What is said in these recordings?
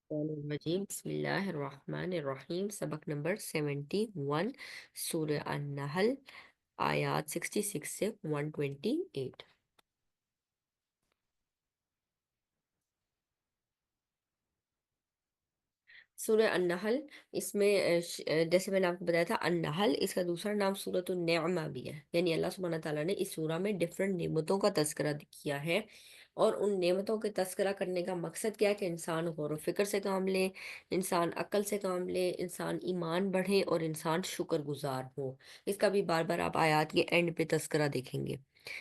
الرجیم بسم اللہ الرحمن الرحیم، سبق نمبر 71، سورہ النحل، آیات 66 سے 128۔ سورہ النحل، اس میں جیسے میں نے آپ کو بتایا تھا، النحل اس کا دوسرا نام سورۃ النعمہ بھی ہے، یعنی اللہ سبحانہ تعالیٰ نے اس سورہ میں ڈفرنٹ نعمتوں کا تذکرہ کیا ہے، اور ان نعمتوں کے تذکرہ کرنے کا مقصد کیا ہے کہ انسان غور و فکر سے کام لے، انسان عقل سے کام لے، انسان ایمان بڑھے اور انسان شکر گزار ہو۔ اس کا بھی بار بار آپ آیات کے اینڈ پہ تذکرہ دیکھیں گے۔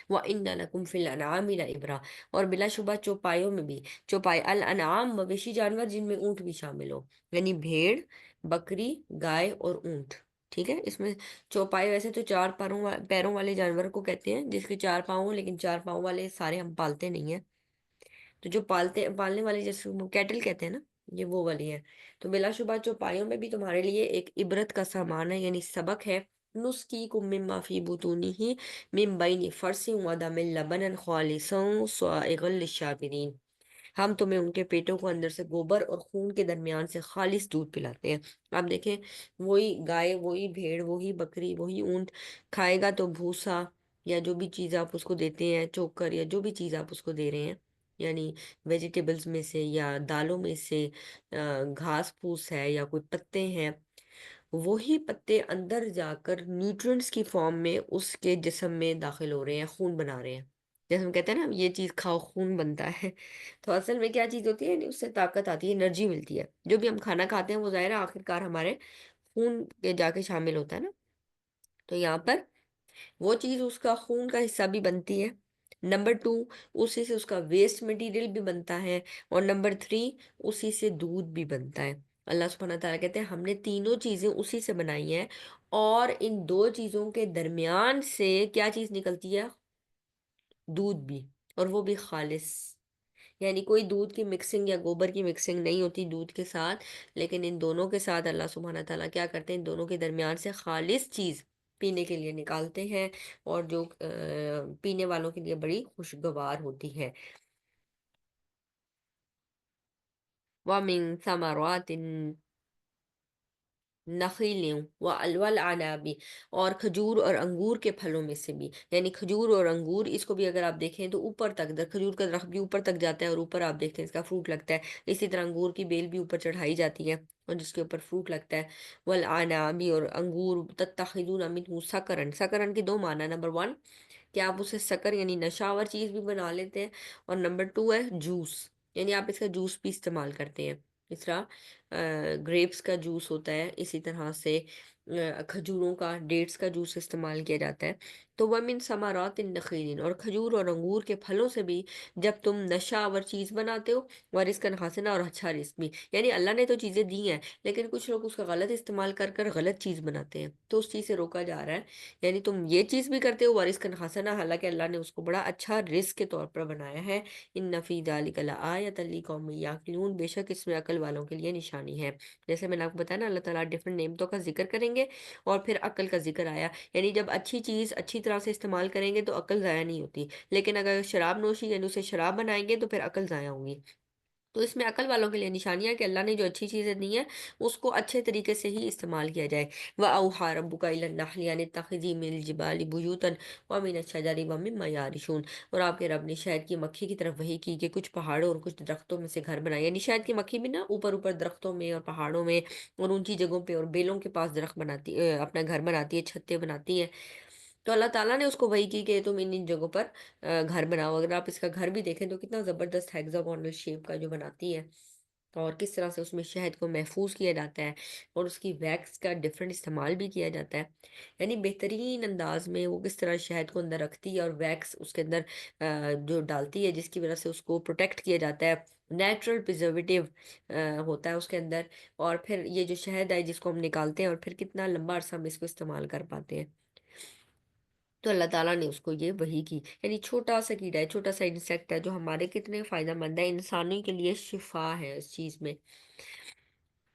وَإِنَّ لَكُمْ فِي الْأَنْعَامِ لَعِبْرَةً، اور بلا شبہ چوپایوں میں بھی، چوپائے الانعام مویشی جانور جن میں اونٹ بھی شامل ہو، یعنی بھیڑ، بکری، گائے اور اونٹ۔ ٹھیک ہے، اس میں چوپائے ویسے تو چار پیروں والے جانور کو کہتے ہیں، جس کے چار پاؤں ہوں، لیکن چار پاؤں والے سارے ہم پالتے نہیں ہیں، تو جو پالنے والے جیسے کیٹل کہتے ہیں نا، یہ وہ والی ہے۔ تو بلا شبہ چوپایوں میں بھی تمہارے لیے ایک عبرت کا سامان ہے، یعنی سبق ہے۔ نسقیکم مما فی بطونہ من بین فرث ودم لبنا خالصا سائغا للشاربین، ہم تمہیں ان کے پیٹوں کو اندر سے گوبر اور خون کے درمیان سے خالص دودھ پلاتے ہیں۔ آپ دیکھیں، وہی گائے، وہی بھیڑ، وہی بکری، وہی اونٹ کھائے گا تو بھوسا یا جو بھی چیز آپ اس کو دیتے ہیں، چوکر یا جو بھی چیز آپ اس کو دے رہے ہیں، یعنی ویجیٹیبلز میں سے یا دالوں میں سے گھاس پھوس ہے یا کوئی پتے ہیں، وہی پتے اندر جا کر نیوٹرینٹس کی فارم میں اس کے جسم میں داخل ہو رہے ہیں، خون بنا رہے ہیں۔ جیسے ہم کہتے ہیں نا، یہ چیز کھاؤ خون بنتا ہے، تو اصل میں کیا چیز ہوتی ہے، یعنی اس سے طاقت آتی ہے، انرجی ملتی ہے۔ جو بھی ہم کھانا کھاتے ہیں وہ ظاہر ہے آخر کار ہمارے خون کے جا کے شامل ہوتا ہے نا، تو یہاں پر وہ چیز اس کا خون کا حصہ بھی بنتی ہے۔ نمبر ٹو، اسی سے اس کا ویسٹ مٹیریل بھی بنتا ہے، اور نمبر تھری، اسی سے دودھ بھی بنتا ہے۔ اللہ سبحانہ تعالیٰ کہتے ہیں ہم نے تینوں چیزیں اسی سے بنائی ہیں، اور ان دو چیزوں کے درمیان سے کیا چیز نکلتی ہے؟ دودھ بھی، اور وہ بھی خالص، یعنی کوئی دودھ کی مکسنگ یا گوبر کی مکسنگ نہیں ہوتی دودھ کے ساتھ، لیکن ان دونوں کے ساتھ اللہ سبحانہ تعالیٰ کیا کرتے ہیں، ان دونوں کے درمیان سے خالص چیز پینے کے لیے نکالتے ہیں، اور جو پینے والوں کے لیے بڑی خوشگوار ہوتی ہے۔ وَمِن ثَمَرَاتِ نخیل والعنابی، اور کھجور اور انگور کے پھلوں میں سے بھی، یعنی کھجور اور انگور، اس کو بھی اگر آپ دیکھیں تو اوپر تک کھجور کا درخت بھی اوپر تک جاتا ہے، اور اوپر آپ دیکھتے ہیں اس کا فروٹ لگتا ہے، اسی طرح انگور کی بیل بھی اوپر چڑھائی جاتی ہے اور جس کے اوپر فروٹ لگتا ہے۔ والعنابی، اور انگور، تتخذون منہ سکرن، سکرن کے دو معنی، نمبر ون کہ آپ اسے سکر یعنی نشاور چیز بھی بنا لیتے ہیں، اور نمبر ٹو ہے جوس، یعنی آپ اس کا جوس بھی استعمال کرتے ہیں، اس طرح گریپس کا جوس ہوتا ہے، اسی طرح سے کھجوروں کا، ڈیٹس کا جوس استعمال کیا جاتا ہے۔ تو وَمِن ثَمَرَاتِ النَّخِيلِ، اور کھجور اور انگور کے پھلوں سے بھی جب تم نشہ آور چیز بناتے ہو، ورزقاً حسنا، اور اچھا رزق بھی، یعنی اللہ نے تو چیزیں دی ہیں، لیکن کچھ لوگ اس کا غلط استعمال کر کر غلط چیز بناتے ہیں، تو اس چیز سے روکا جا رہا ہے، یعنی تم یہ چیز بھی کرتے ہو ورزقاً حسنا، حالانکہ اللہ نے اس کو بڑا اچھا رزق کے طور پر بنایا ہے۔ ان فی ذلک لآیۃ لقوم یعقلون، بے شک اس میں عقل والوں کے لیے نشانی ہے۔ جیسے میں نے آپ کو بتایا نا، اللہ تعالیٰ ڈفرنٹ نعمتوں کا ذکر کریں گے، اور پھر عقل کا ذکر آیا، یعنی جب اچھی چیز اچھی طرح سے استعمال کریں گے تو عقل ضائع نہیں ہوتی، لیکن اگر شراب نوشی یعنی اسے شراب بنائیں گے تو پھر عقل ضائع ہوگی۔ تو اس میں عقل والوں کے لیے نشانیاں ہے کہ اللہ نے جو اچھی چیزیں دی ہیں اس کو اچھے طریقے سے ہی استعمال کیا جائے۔ وَأَوْحَىٰ رَبُّكَ إِلَى النَّحْلِ أَنِ اتَّخِذِي مِنَ الْجِبَالِ بُيُوتًا وَمِنَ الشَّجَرِ وَمِمَّا يَعْرِشُونَ، اور آپ کے رب نے شہد کی مکھی کی طرف وحی کی کہ کچھ پہاڑوں اور کچھ درختوں میں سے گھر بنائے، یعنی شہد کی مکھی بھی نا اوپر اوپر درختوں میں اور پہاڑوں میں اور اونچی جگہوں پہ اور بیلوں کے پاس درخت بناتی اپنا گھر بناتی ہے، چھتیں بناتی ہے۔ تو اللہ تعالیٰ نے اس کو وحی کی کہ تم ان جگہوں پر گھر بناؤ۔ اگر آپ اس کا گھر بھی دیکھیں تو کتنا زبردست ہیگزاگونل شیپ کا جو بناتی ہے، اور کس طرح سے اس میں شہد کو محفوظ کیا جاتا ہے، اور اس کی ویکس کا ڈفرینٹ استعمال بھی کیا جاتا ہے، یعنی بہترین انداز میں وہ کس طرح شہد کو اندر رکھتی ہے اور ویکس اس کے اندر جو ڈالتی ہے، جس کی وجہ سے اس کو پروٹیکٹ کیا جاتا ہے، نیچرل پریزرویٹیو ہوتا ہے اس کے اندر، اور پھر یہ جو شہد ہے جس کو ہم نکالتے ہیں اور پھر کتنا لمبا عرصہ ہم اس کو استعمال کر پاتے ہیں۔ تو اللہ تعالیٰ نے اس کو یہ وحی کی، یعنی چھوٹا سا کیڑا ہے، چھوٹا سا انسیکٹ ہے جو ہمارے کتنے فائدہ مند ہے، انسانی کے لیے شفا ہے اس چیز میں۔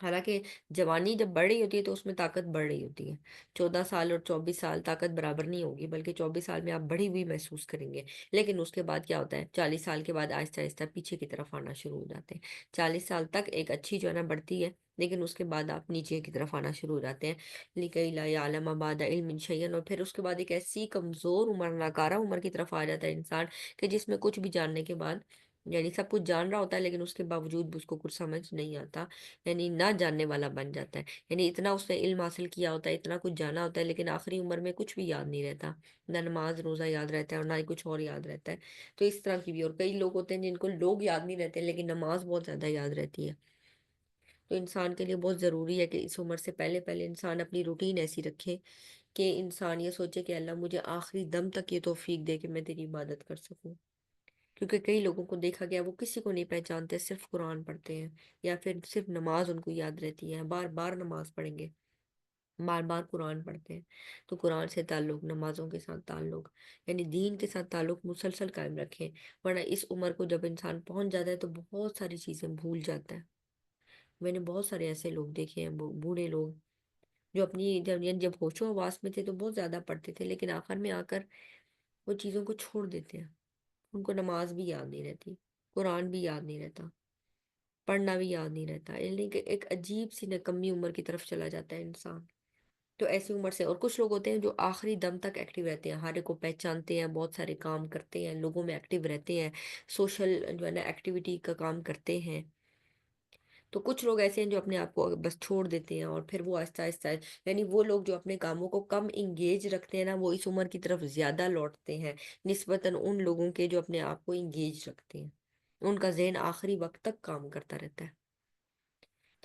حالانکہ جوانی جب بڑھ رہی ہوتی ہے تو اس میں طاقت بڑھ رہی ہوتی ہے. 14 سال اور 24 سال طاقت برابر نہیں ہوگی، بلکہ 24 سال میں آپ بڑھی ہوئی محسوس کریں گے. لیکن اس کے بعد کیا ہوتا ہے، 40 سال کے بعد آہستہ آہستہ پیچھے کی طرف آنا شروع ہو جاتے ہیں. 40 سال تک ایک اچھی جو ہے نا بڑھتی ہے، لیکن اس کے بعد آپ نیچے کی طرف آنا شروع ہو جاتے ہیں. لِكَيْ لَا يَعْلَمَ بَعْدَ عِلْمٍ شَيْئًا، اور پھر اس کے بعد ایک ایسی کمزور عمر، ناکارہ عمر کی طرف آ جاتا ہے انسان، کہ جس میں کچھ بھی جاننے کے بعد، یعنی سب کچھ جان رہا ہوتا ہے لیکن اس کے باوجود بھی اس کو کچھ سمجھ نہیں آتا، یعنی نہ جاننے والا بن جاتا ہے. یعنی اتنا اس نے علم حاصل کیا ہوتا ہے، اتنا کچھ جانا ہوتا ہے، لیکن آخری عمر میں کچھ بھی یاد نہیں رہتا. نہ نماز روزہ یاد رہتا ہے اور نہ ہی کچھ اور یاد رہتا ہے. تو اس طرح کی بھی، اور کئی لوگ ہوتے ہیں جن کو لوگ یاد نہیں رہتے لیکن نماز بہت زیادہ یاد رہتی ہے. تو انسان کے لیے بہت ضروری ہے کہ اس عمر سے پہلے پہلے انسان اپنی روٹین ایسی رکھے کہ انسان یہ سوچے کہ اللہ مجھے آخری دم تک یہ توفیق دے کہ میں تیری عبادت کر سکوں. کیونکہ کئی لوگوں کو دیکھا گیا وہ کسی کو نہیں پہچانتے، صرف قرآن پڑھتے ہیں، یا پھر صرف نماز ان کو یاد رہتی ہے، بار بار نماز پڑھیں گے، بار بار قرآن پڑھتے ہیں. تو قرآن سے تعلق، نمازوں کے ساتھ تعلق، یعنی دین کے ساتھ تعلق مسلسل قائم رکھیں. ورنہ اس عمر کو جب انسان پہنچ جاتا ہے تو بہت ساری چیزیں بھول جاتا ہے. میں نے بہت سارے ایسے لوگ دیکھے ہیں، بوڑھے لوگ، جو اپنی جب ہوش و حواس میں تھے تو بہت زیادہ پڑھتے تھے، لیکن آخر میں آ کر وہ چیزوں کو چھوڑ دیتے ہیں. ان کو نماز بھی یاد نہیں رہتی، قرآن بھی یاد نہیں رہتا، پڑھنا بھی یاد نہیں رہتا، یعنی کہ ایک عجیب سی نکمی عمر کی طرف چلا جاتا ہے انسان. تو ایسی عمر سے، اور کچھ لوگ ہوتے ہیں جو آخری دم تک ایکٹیو رہتے ہیں، ہر ایک کو پہچانتے ہیں، بہت سارے کام کرتے ہیں، لوگوں میں ایکٹیو رہتے ہیں، سوشل جو ہے نا ایکٹیویٹی کا کام کرتے ہیں. تو کچھ لوگ ایسے ہیں جو اپنے آپ کو بس چھوڑ دیتے ہیں، اور پھر وہ آہستہ آہستہ، یعنی وہ لوگ جو اپنے کاموں کو کم انگیج رکھتے ہیں نا، وہ اس عمر کی طرف زیادہ لوٹتے ہیں نسبتاً ان لوگوں کے جو اپنے آپ کو انگیج رکھتے ہیں. ان کا ذہن آخری وقت تک کام کرتا رہتا ہے.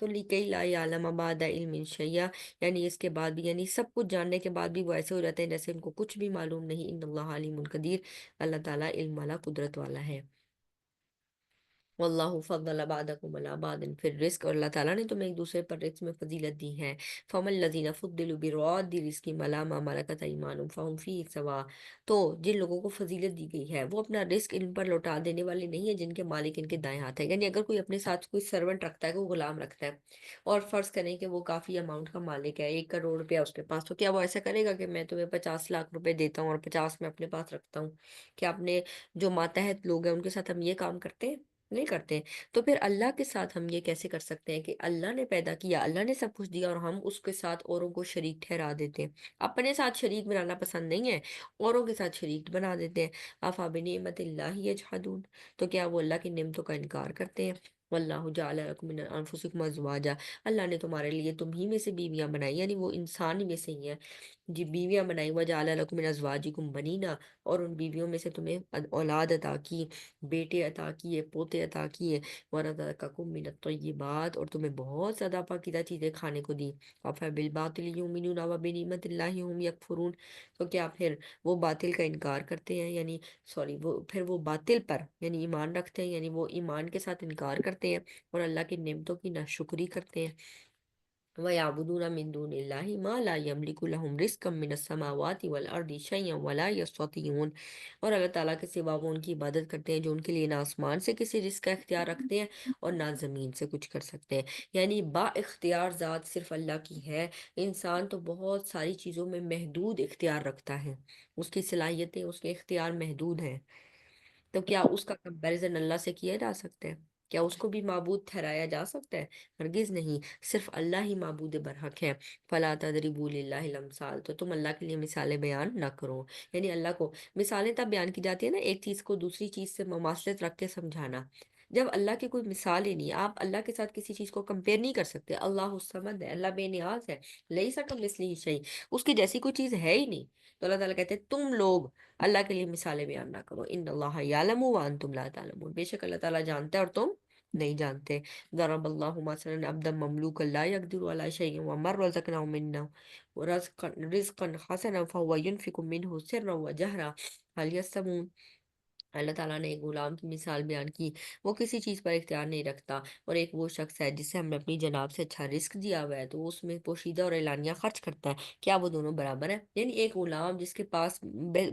تو لِكَيْ لَا يَعْلَمَ بَعْدَ عِلْمٍ شَيْئًا، یعنی اس کے بعد بھی، یعنی سب کچھ جاننے کے بعد بھی وہ ایسے ہو جاتے ہیں جیسے ان کو کچھ بھی معلوم نہیں. ان اللہ علیم قدیر، اللہ تعالیٰ علم والا، قدرت والا ہے. واللہ فضل بعضکم علی بعض فی الرزق، اور اللہ تعالیٰ نے تمہیں ایک دوسرے پر رزق میں فضیلت دی ہے. فَمَا الَّذِينَ فُضِّلُوا بِرَادِّ رِزْقِهِمْ عَلَىٰ مَا مَلَكَتْ أَيْمَانُهُمْ فَهُمْ فِيهِ سَوَاءٌ، تو جن لوگوں کو فضیلت دی گئی ہے وہ اپنا رزق ان پر لوٹا دینے والے نہیں ہیں جن کے مالک ان کے دائیں ہاتھ ہے. یعنی اگر کوئی اپنے ساتھ کوئی سرونٹ رکھتا ہے، کوئی غلام رکھتا ہے، اور فرض کریں کہ وہ کافی اماؤنٹ کا مالک ہے، 1 کروڑ روپیہ اس کے پاس، تو کیا وہ ایسا کرے گا کہ میں تمہیں 50 لاکھ روپے دیتا ہوں اور 50 میں اپنے پاس رکھتا ہوں؟ کیا اپنے جو ماتحت لوگ ہیں ان کے ساتھ ہم یہ کام کرتے ہیں؟ نہیں کرتے. تو پھر اللہ کے ساتھ ہم یہ کیسے کر سکتے ہیں کہ اللہ نے پیدا کیا، اللہ نے سب کچھ دیا، اور ہم اس کے ساتھ اوروں کو شریک ٹھہرا دیتے ہیں؟ اپنے ساتھ شریک بنانا پسند نہیں ہے، اوروں کے ساتھ شریک بنا دیتے ہیں. افا بنعمت اللہ یجحدون، تو کیا وہ اللہ کی نعمتوں کا انکار کرتے ہیں؟ واللہ جعل لکم من انفسکم ازواجا، اللہ نے تمہارے لیے تم ہی میں سے بیویاں بنائی، یعنی وہ انسان ہی میں سے ہی ہیں جی، بیویاں بنائی. وجعل لکم من ازواجکم بنینا، اور ان بیویوں میں سے تمہیں اولاد عطا کی، بیٹے عطا کیے، پوتے عطا کیے. وَرَزَقَكُم مِّنَ الطَّيِّبَاتِ، اور تمہیں بہت زیادہ پاکیزہ چیزیں کھانے کو دی. أَفَبِالْبَاطِلِ يُؤْمِنُونَ وَبِنِعْمَتِ اللَّهِ هُمْ يَكْفُرُونَ، تو کیا پھر وہ باطل کا انکار کرتے ہیں، یعنی سوری، وہ پھر وہ باطل پر یعنی ایمان رکھتے ہیں، یعنی وہ ایمان کے ساتھ انکار کرتے ہیں اور اللہ کی نعمتوں کی ناشکری کرتے ہیں. وَيَعْبُدُونَ مِن دُونِ اللَّهِ مَا لَا يَمْلِكُ لَهُمْ رِزْقًا مِّنَ السَّمَاوَاتِ وَالْأَرْضِ شَيْئًا وَلَا يَسْتَطِيعُونَ، اور اللہ تعالیٰ کے سوا وہ ان کی عبادت کرتے ہیں جو ان کے لیے نہ آسمان سے کسی رزق کا اختیار رکھتے ہیں اور نہ زمین سے کچھ کر سکتے ہیں. یعنی با اختیار ذات صرف اللہ کی ہے. انسان تو بہت ساری چیزوں میں محدود اختیار رکھتا ہے، اس کی صلاحیتیں، اس کے اختیار محدود ہیں. تو کیا اس کا کمپیریزن اللہ سے کیا جا سکتا ہے؟ کیا اس کو بھی معبود ٹھہرایا جا سکتا ہے؟ ہرگز نہیں. صرف اللہ ہی معبود برحق ہے. فلا تضربوا للہ الامثال، تو تم اللہ کے لیے مثالیں بیان نہ کرو. یعنی اللہ کو مثالیں تب بیان کی جاتی ہے نا، ایک چیز کو دوسری چیز سے مماثلت رکھ کے سمجھانا. جب اللہ کی کوئی مثال ہی نہیں، آپ اللہ کے ساتھ کسی چیز کو کمپیئر نہیں کر سکتے. اللہ الصمد ہے، اللہ بے نیاز ہے، لیس کمثلہ شیء، اس کی جیسی کوئی چیز ہے ہی نہیں. تو اللہ تعالیٰ کہتے ہیں تم لوگ اللہ کے لیے مثالیں بیان نہ کرو. ان اللہ یعلم وانتم لا تعلمون، بے شک اللہ تعالیٰ جانتا ہے اور تم نہیں جانتے. ضرب اللہ مثلا عبدا مملوکا لا يقدر على شيء ومن رزقناه منا رزقا حسنا فهو ينفق منه سرا وجهرا هل يستوون، اللہ تعالیٰ نے ایک غلام کی مثال بیان کی، وہ کسی چیز پر اختیار نہیں رکھتا، اور ایک وہ شخص ہے جسے ہم نے اپنی جناب سے اچھا رزق دیا ہوا ہے تو وہ اس میں پوشیدہ اور اعلانیہ خرچ کرتا ہے. کیا وہ دونوں برابر ہیں؟ یعنی ایک غلام جس کے پاس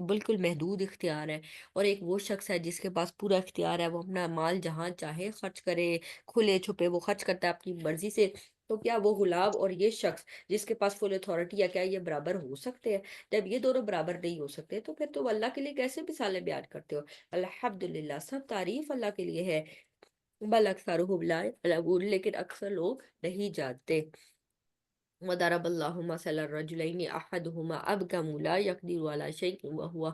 بالکل محدود اختیار ہے، اور ایک وہ شخص ہے جس کے پاس پورا اختیار ہے، وہ اپنا مال جہاں چاہے خرچ کرے، کھلے چھپے وہ خرچ کرتا ہے اپنی مرضی سے. تو کیا وہ غلام اور یہ شخص جس کے پاس فل اتھارٹی، یا کیا یہ برابر ہو سکتے ہیں؟ جب یہ دونوں برابر نہیں ہو سکتے تو پھر تم اللہ کے لیے کیسے مثالیں بیان کرتے ہو؟ الحمدللہ، سب تعریف اللہ کے لیے ہے، بل اکثرهم لا يعلمون، لیکن اکثر لوگ نہیں جانتے۔ وضرب اللہ مثلا الرجلین احدهما ابکم لا يقدر على شيء وهو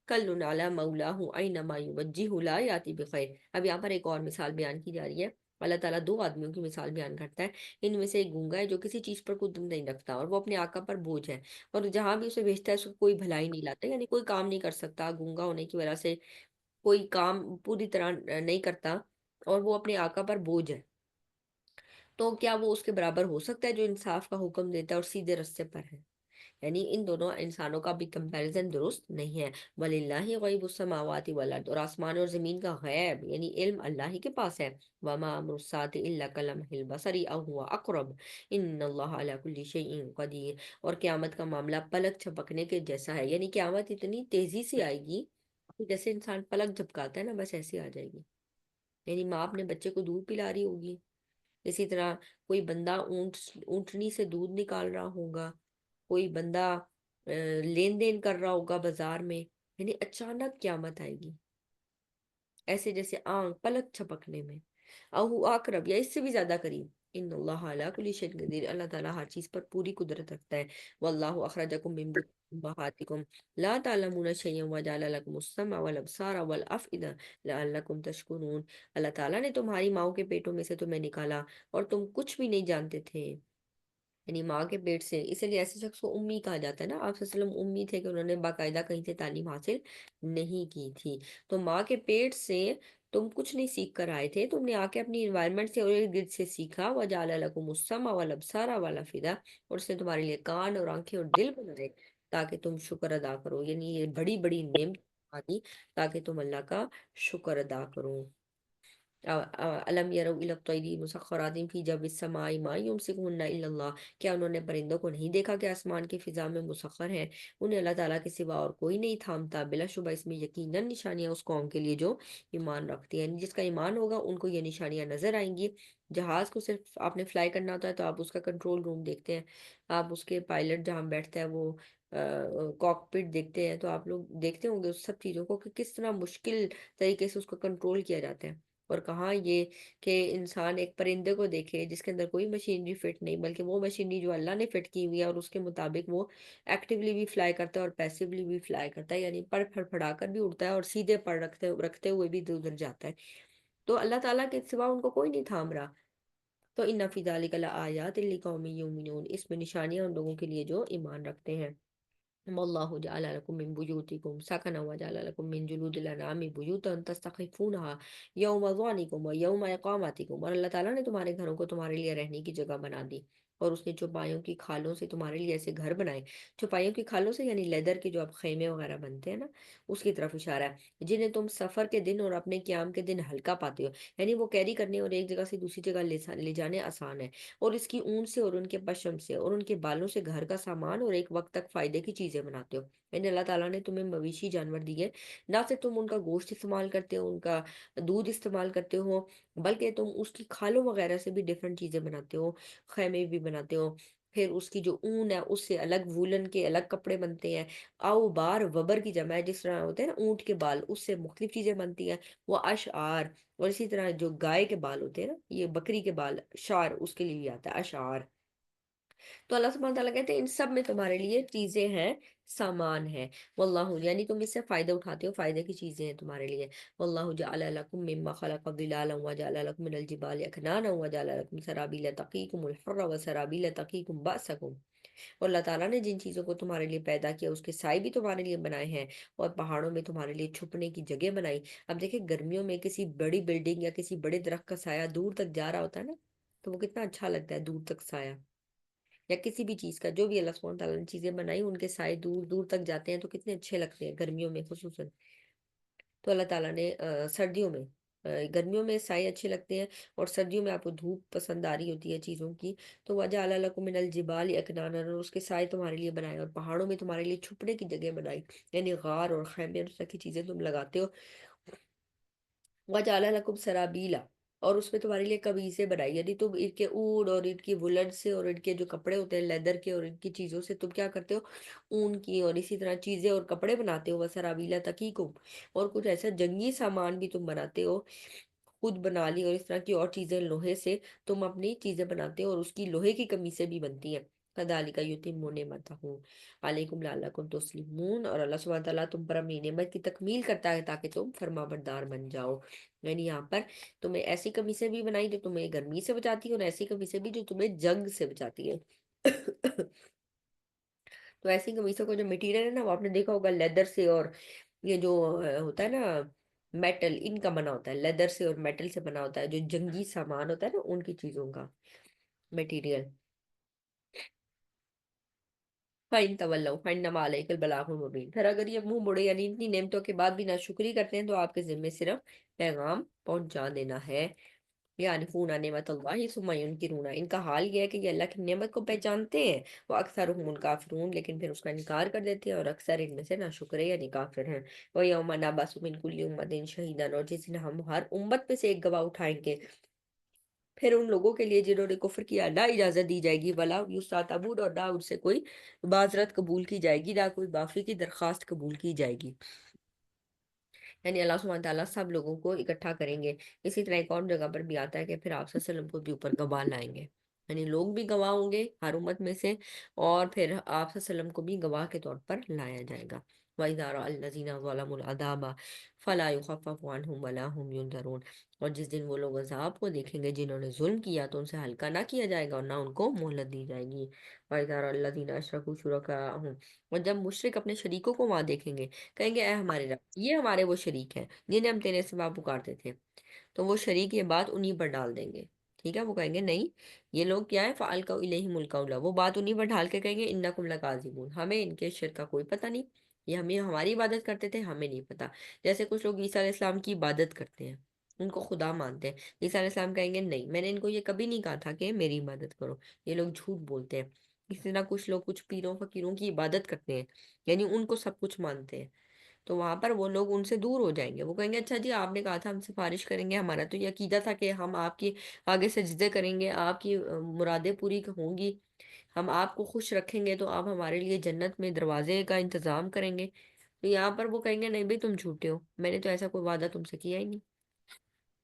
کل علی مولاه اینما یوجہہ لا یاتی بخیر۔ اب یہاں پر ایک اور مثال بیان کی جا رہی ہے۔ اللہ تعالیٰ دو آدمیوں کی مثال بیان کرتا ہے، ان میں سے ایک گونگا ہے جو کسی چیز پر قدرت نہیں رکھتا، اور وہ اپنے آقا پر بوجھ ہے، اور جہاں بھی اسے بھیجتا ہے اس کو کوئی بھلائی نہیں لاتا، یعنی کوئی کام نہیں کر سکتا، گونگا ہونے کی وجہ سے کوئی کام پوری طرح نہیں کرتا، اور وہ اپنے آقا پر بوجھ ہے۔ تو کیا وہ اس کے برابر ہو سکتا ہے جو انصاف کا حکم دیتا ہے اور سیدھے رستے پر ہے؟ یعنی ان دونوں انسانوں کا بھی کمپیریزن درست نہیں ہے۔ وَلِلَّهِ غَيْبُ السَّمَاوَاتِ وَالْأَرْضِ، اور آسمان اور زمین کا غیب یعنی علم اللہ ہی کے پاس ہے۔ وَمَا أَمْرُ السَّاعَةِ إِلَّا كَلَمْحِ الْبَصَرِ أَوْ هُوَ أَقْرَبُ إِنَّ اللَّهَ عَلَى كُلِّ شَيْءٍ قَدِيرٌ، اور قیامت کا معاملہ پلک جھپکنے کے جیسا ہے، یعنی قیامت اتنی تیزی سے آئے گی کہ جیسے انسان پلک جھپکاتا ہے نا، بس ایسے آ جائے گی۔ یعنی ماں اپنے بچے کو دودھ پلا رہی ہوگی، اسی طرح کوئی بندہ اونٹنی سے دودھ نکال رہا ہوگا، کوئی بندہ لین دین کر رہا ہوگا بازار میں، یعنی اچانک قیامت آئے گی، ایسے جیسے آنکھ پلک چھپکنے میں، او اقرب یا اس سے بھی زیادہ قریب۔ ان اللہ علی کل شیء قدیر، اللہ تعالیٰ ہر چیز پر پوری قدرت رکھتا ہے۔ واللہ اخرجکم من بطون امہاتکم لا تعلمون شیئا وجعل لکم السمع والابصار والافئدہ لعلکم تشکرون، اللہ تعالیٰ نے تمہاری ماؤں کے پیٹوں میں سے تمہیں نکالا اور تم کچھ بھی نہیں جانتے تھے، یعنی ماں کے پیٹ سے، اسی لیے ایسے شخص کو امی کہا جاتا ہے نا۔ آپ صلی اللہ علیہ وسلم امی تھے کہ انہوں نے باقاعدہ کہیں سے تعلیم حاصل نہیں کی تھی، تو ماں کے پیٹ سے تم کچھ نہیں سیکھ کر آئے تھے، تم نے آ کے اپنی انوائرمنٹ سے اور ارد گرد سے سیکھا۔ وَجَعَلَ لَكُمُ السَّمْعَ وَالْأَبْصَارَ وَالْأَفْئِدَةَ، اور اس نے تمہارے لیے کان اور آنکھیں اور دل بنائے تاکہ تم شکر ادا کرو، یعنی یہ بڑی بڑی نعمت دی تاکہ تم اللہ کا شکر ادا کرو۔ علم یرو الی الطیر مسخرات فی جو السماء ما یمسکہن الا اللہ، کیا انہوں نے پرندوں کو نہیں دیکھا کہ آسمان کی فضا میں مسخر ہیں، انہیں اللہ تعالیٰ کے سوا اور کوئی نہیں تھامتا؟ بلا شبہ اس میں یقیناً نشانیاں اس قوم کے لیے جو ایمان رکھتی ہیں، یعنی جس کا ایمان ہوگا ان کو یہ نشانیاں نظر آئیں گی۔ جہاز کو صرف آپ نے فلائی کرنا ہوتا ہے تو آپ اس کا کنٹرول روم دیکھتے ہیں، آپ اس کے پائلٹ جہاں بیٹھتا ہے وہ کاک پٹ دیکھتے ہیں، تو آپ لوگ دیکھتے ہوں گے اس سب چیزوں کو کہ کس طرح مشکل طریقے سے اس کو کنٹرول کیا جاتا ہے۔ اور کہاں یہ کہ انسان ایک پرندے کو دیکھے جس کے اندر کوئی مشینری فٹ نہیں، بلکہ وہ مشینری جو اللہ نے فٹ کی ہوئی ہے اور اس کے مطابق وہ ایکٹیولی بھی فلائی کرتا ہے اور پیسیولی بھی فلائی کرتا ہے، یعنی پر پھڑ پھڑا کر بھی اڑتا ہے اور سیدھے پر رکھتے ہوئے بھی ادھر ادھر جاتا ہے، تو اللہ تعالیٰ کے سوا ان کو کوئی نہیں تھام رہا۔ تو ان فی ذلک لآیات لقوم یؤمنون، اس میں نشانیاں ان لوگوں کے لیے جو ایمان رکھتے ہیں۔ واللہ جعل لكم من بيوتكم سكنا وجعل لكم من جلود الانعام بيوتا تستخفونها يوم ظعنكم ويوم اقامتكم، اور اللہ تعالیٰ نے تمہارے گھروں کو تمہارے لیے رہنے کی جگہ بنا دی، اور اس نے چوپایوں کی کھالوں سے تمہارے لیے ایسے گھر بنائے۔ چوپایوں کی کھالوں سے یعنی لیدر کے جو اب خیمے وغیرہ بنتے ہیں نا، اس کی طرف اشارہ ہے، جنہیں تم سفر کے دن اور اپنے قیام کے دن ہلکا پاتے ہو، یعنی وہ کیری کرنے اور ایک جگہ سے دوسری جگہ لے جانے آسان ہے، اور اس کی اون سے اور ان کے پشم سے اور ان کے بالوں سے گھر کا سامان اور ایک وقت تک فائدے کی چیزیں بناتے ہو۔ یعنی اللہ تعالیٰ نے تمہیں مویشی جانور دیے، نہ صرف تم ان کا گوشت استعمال کرتے ہو، ان کا دودھ استعمال کرتے ہو، بلکہ تم اس کی کھالوں وغیرہ سے بھی ڈفرینٹ چیزیں بناتے ہو، خیمے بھی بناتے ہو، پھر اس کی جو اون ہے اس سے الگ وولن کے الگ کپڑے بنتے ہیں۔ او بار وبر کی جمع ہے، جس طرح ہوتے ہیں نا اونٹ کے بال، اس سے مختلف چیزیں بنتی ہیں۔ وہ اشعار، اور اسی طرح جو گائے کے بال ہوتے ہیں نا، یہ بکری کے بال، شعر اس کے لیے بھی آتا ہے اشعار۔ تو اللہ سبحانہ تعالیٰ کہتے ہیں ان سب میں تمہارے لیے چیزیں ہیں، سامان ہے۔ واللہ، یعنی تم اس سے فائدہ اٹھاتے ہو، فائدے کی چیزیں ہیں تمہارے لیے۔ واللہ جعل لکم مما خلق ظلالا وجعل لکم من الجبال اکنانا وجعل لکم سرابیل تقیکم الحر وسرابیل تقیکم بأسکم، اور اللہ تعالیٰ نے جن چیزوں کو تمہارے لیے پیدا کیا اس کے سائے بھی تمہارے لیے بنائے ہیں، اور پہاڑوں میں تمہارے لیے چھپنے کی جگہ بنائی۔ اب دیکھیں گرمیوں میں کسی بڑی بلڈنگ یا کسی بڑے درخت کا سایہ دور تک جا رہا ہوتا ہے نا، تو وہ کتنا اچھا لگتا ہے، دور تک سایہ، یا کسی بھی چیز کا جو بھی اللہ سبحانہ تعالیٰ نے چیزیں بنائی ان کے سائے دور دور تک جاتے ہیں تو کتنے اچھے لگتے ہیں گرمیوں میں خصوصاً۔ تو اللہ تعالیٰ نے سردیوں میں، گرمیوں میں سائے اچھے لگتے ہیں، اور سردیوں میں آپ کو دھوپ پسند آ رہی ہوتی ہے چیزوں کی، تو وجعل لکم من الجبال اکنانا، اور اس کے سائے تمہارے لیے بنائے، اور پہاڑوں میں تمہارے لیے چھپنے کی جگہ بنائی، یعنی غار اور خیمے اور اس طرح کی چیزیں تم لگاتے ہو۔ وجعل لکم سرابیلا، اور اس میں تمہارے لیے قمیصیں بنائی، یعنی تم ان کے اون اور ان کی وولن سے اور ان کے جو کپڑے ہوتے ہیں لیدر کے اور ان کی چیزوں سے تم کیا کرتے ہو، اون کی اور اسی طرح چیزیں اور کپڑے بناتے ہو، وسرابیلا تقیکم، اور کچھ ایسا جنگی سامان بھی تم بناتے ہو، خود بنا لی، اور اس طرح کی اور چیزیں لوہے سے تم اپنی چیزیں بناتے ہو، اور اس کی لوہے کی قمیصیں بھی بنتی ہیں۔ کذالک یتم نعمتہ علیکم لعلکم تسلمون، اور اللہ سبحانہ تعالیٰ تم پر اپنی نعمت کی تکمیل کرتا ہے تاکہ تم فرما بردار بن جاؤ۔ یعنی یہاں پر تمہیں ایسی قمیصیں بھی بنائی جو تمہیں گرمی سے بچاتی ہے، اور ایسی قمیصیں بھی جو تمہیں جنگ سے بچاتی ہے۔ تو ایسی قمیصوں کا جو مٹیریل ہے نا، وہ آپ نے دیکھا ہوگا لیدر سے، اور یہ جو ہوتا ہے نا میٹل، ان کا بنا ہوتا ہے، لیدر سے اور میٹل سے بنا ہوتا ہے، جو جنگی سامان ہوتا ہے نا ان کی چیزوں کا مٹیریل۔ فَإِن تَوَلَّوْا فَإِنَّمَا عَلَيْكَ الْبَلَاغُ الْمُبِينُ، پھر اگر یہ منہ موڑے یعنی اتنی نعمتوں کے بعد بھی ناشکری کرتے ہیں تو آپ کے ذمے صرف پیغام پہنچا دینا ہے۔ یعرفون نعمت اللہ ثم ینکرون، ان کا حال یہ ہے کہ یہ اللہ کی نعمت کو پہچانتے ہیں، وہ اکثرهم الکافرون، لیکن پھر اس کا انکار کر دیتے ہیں، اور اکثر ان میں سے ناشکرے یعنی کافر ہیں۔ وَيَوْمَ نَبْعَثُ مِنْ كُلِّ أُمَّةٍ شَهِيدًا، اور جس دن ہم ہر امت میں سے ایک گواہ اٹھائیں گے، پھر ان لوگوں کے لیے جنہوں نے کفر کیا نہ اجازت دی جائے گی، ولا یستعتبون، اور نہ ان سے کوئی معذرت قبول کی جائے گی، نہ کوئی معافی کی درخواست قبول کی جائے گی۔ یعنی اللہ سبحانہ تعالیٰ سب لوگوں کو اکٹھا کریں گے۔ اسی طرح ایک اور جگہ پر بھی آتا ہے کہ پھر آپ صلی اللہ علیہ وسلم کو بھی اوپر گواہ لائیں گے، یعنی لوگ بھی گواہ ہوں گے ہر امت میں سے، اور پھر آپ صلی اللہ علیہ وسلم کو بھی گواہ کے طور پر لایا جائے گا۔ وَإِذَا رَأَى الَّذِينَ ظَلَمُوا الْعَذَابَ فَلَا يُخَفَّفُ عَنْهُمْ وَلَا هُمْ يُنظَرُونَ، اور جس دن وہ لوگ عذاب کو دیکھیں گے جنہوں نے ظلم کیا تو ان سے ہلکا نہ کیا جائے گا اور نہ ان کو مہلت دی جائے گی۔ وَإِذَا رَأَى الَّذِينَ أَشْرَكُوا شُرَكَاءَهُمْ، اور جب مشرک اپنے شریکوں کو وہاں دیکھیں گے، کہیں گے اے ہمارے رب، یہ ہمارے وہ شریک ہیں جنہیں ہم تیرے سوا پکارتے تھے، تو وہ شریک یہ بات انہی پر ڈال دیں گے۔ ٹھیک ہے، وہ کہیں گے نہیں، یہ لوگ کیا ہے، فَأَلْقَوْا إِلَيْهِمُ الْقَوْلَ، وہ بات انہی پر ڈال کے کہیں گے اِنَّكُمْ لَكَاذِبُونَ، ہمیں ان کے شرک کا کوئی پتہ نہیں، یہ ہمیں ہماری عبادت کرتے تھے، ہمیں نہیں پتا۔ جیسے کچھ لوگ عیسیٰ علیہ السلام کی عبادت کرتے ہیں، ان کو خدا مانتے ہیں، عیسیٰ علیہ السلام کہیں گے نہیں، میں نے ان کو یہ کبھی نہیں کہا تھا کہ میری عبادت کرو، یہ لوگ جھوٹ بولتے ہیں۔ اسی طرح کچھ لوگ کچھ پیروں فقیروں کی عبادت کرتے ہیں، یعنی ان کو سب کچھ مانتے ہیں، تو وہاں پر وہ لوگ ان سے دور ہو جائیں گے، وہ کہیں گے اچھا جی آپ نے کہا تھا ہم سفارش کریں گے، ہمارا تو یہ عقیدہ تھا کہ ہم آپ کی آگے سجدے کریں گے، آپ کی مرادیں پوری ہوں گی، ہم آپ کو خوش رکھیں گے، تو آپ ہمارے لیے جنت میں دروازے کا انتظام کریں گے۔ تو یہاں پر وہ کہیں گے نہیں بھائی تم جھوٹے ہو، میں نے تو ایسا کوئی وعدہ تم سے کیا ہی نہیں۔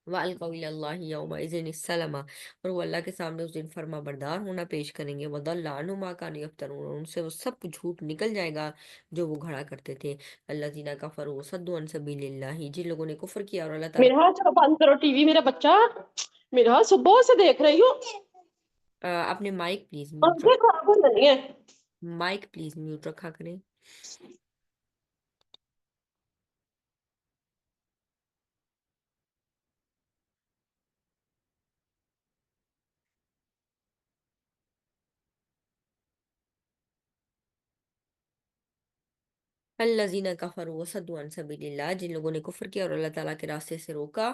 وَأَلْقَوْا إِلَى اللَّهِ يَوْمَئِذٍ السَّلَمَ، اور وہ اللہ کے سامنے اس دن فرما بردار ہونا پیش کریں گے، وَضَلَّ عَنْهُمْ مَا كَانُوا يَفْتَرُونَ، اور ان سے وہ سب کچھ جھوٹ نکل جائے گا جو وہ گھڑا کرتے تھے۔ الَّذِينَ كَفَرُوا وَصَدُّوا عَنْ سَبِيلِ اللَّهِ، جن لوگوں نے کفر کیا اور اللہ تعالیٰ میرا چلو بند کرو ٹی وی، میرا بچہ میرا صبح سے دیکھ رہی ہوں، اپنے مائک پلیز میوٹ آنکھیں خراب ہو جانی ہے۔ مائک پلیز میوٹ رکھا کریں۔ الذین کفروا وصدوا عن سبیل اللہ، جن لوگوں نے کفر کیا اور اللہ تعالیٰ کے راستے سے روکا،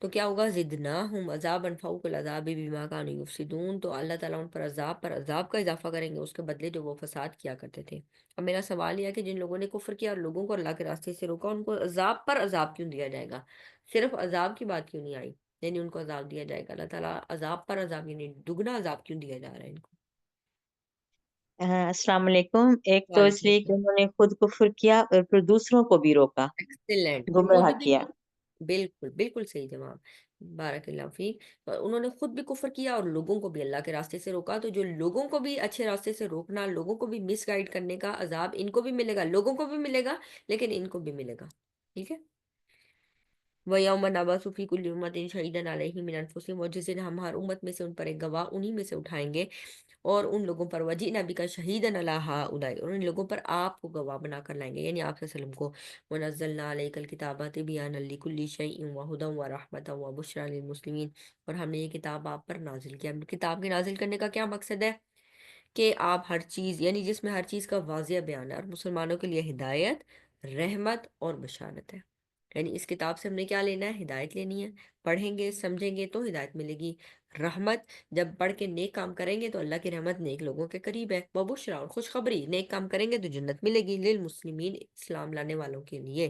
تو کیا ہوگا، زدناہم عذابا فوق العذاب بما کانوا یفسدون، تو اللہ تعالیٰ ان پر عذاب کا اضافہ کریں گے اس کے بدلے جو وہ فساد کیا کرتے تھے۔ اب میرا سوال یہ ہے کہ جن لوگوں نے کفر کیا اور لوگوں کو اللہ کے راستے سے روکا، ان کو عذاب پر عذاب کیوں دیا جائے گا؟ صرف عذاب کی بات کیوں نہیں آئی؟ یعنی ان کو عذاب دیا جائے گا، اللہ تعالیٰ عذاب پر عذاب یعنی دگنا عذاب کیوں دیا جا رہا ہے ان کو؟ السلام علیکم۔ ایک تو اس وعلیکم لیے کہ السلام۔ انہوں نے خود کفر کیا اور پھر دوسروں کو بھی روکا، ایکسیلنٹ، خود گمراہ بھی کیا۔ بالکل بالکل صحیح جواب، بارک اللہ فیک۔ انہوں نے خود بھی کفر کیا اور لوگوں کو بھی اللہ کے راستے سے روکا، تو جو لوگوں کو بھی اچھے راستے سے روکنا، لوگوں کو بھی مس گائیڈ کرنے کا عذاب ان کو بھی ملے گا، لوگوں کو بھی ملے گا، لیکن ان کو بھی ملے گا۔ ٹھیک ہے، وَيَوْمَ نَبْعَثُ فِي كُلِّ أُمَّةٍ شَهِيدًا عَلَيْهِمْ مِنْ أَنفُسِهِمْ، اور جس دن ہم ہر امت میں سے ان پر ایک گواہ انہی میں سے اٹھائیں گے، اور ان لوگوں پر وجینا بکا شہیدن علی ہؤلاء، اور ان لوگوں پر آپ کو گواہ بنا کر لائیں گے، یعنی آپ صلی اللہ علیہ وسلم کو۔ ونزلنا علیک الکتاب تبیانا لکل شیء وہدی ورحمۃ وبشری للمسلمین، اور ہم نے یہ کتاب آپ پر نازل کیا۔ کتاب کے نازل کرنے کا کیا مقصد ہے؟ کہ آپ ہر چیز، یعنی جس میں ہر چیز کا واضح بیان ہے، اور مسلمانوں کے لیے ہدایت، رحمت اور بشارت ہے۔ یعنی اس کتاب سے ہم نے کیا لینا ہے؟ ہدایت لینی ہے، پڑھیں گے سمجھیں گے تو ہدایت ملے گی، رحمت، جب پڑھ کے نیک کام کریں گے تو اللہ کی رحمت نیک لوگوں کے قریب ہے، وبشرا، اور خوشخبری، نیک کام کریں گے تو جنت ملے گی، للمسلمین، اسلام لانے والوں کے لیے۔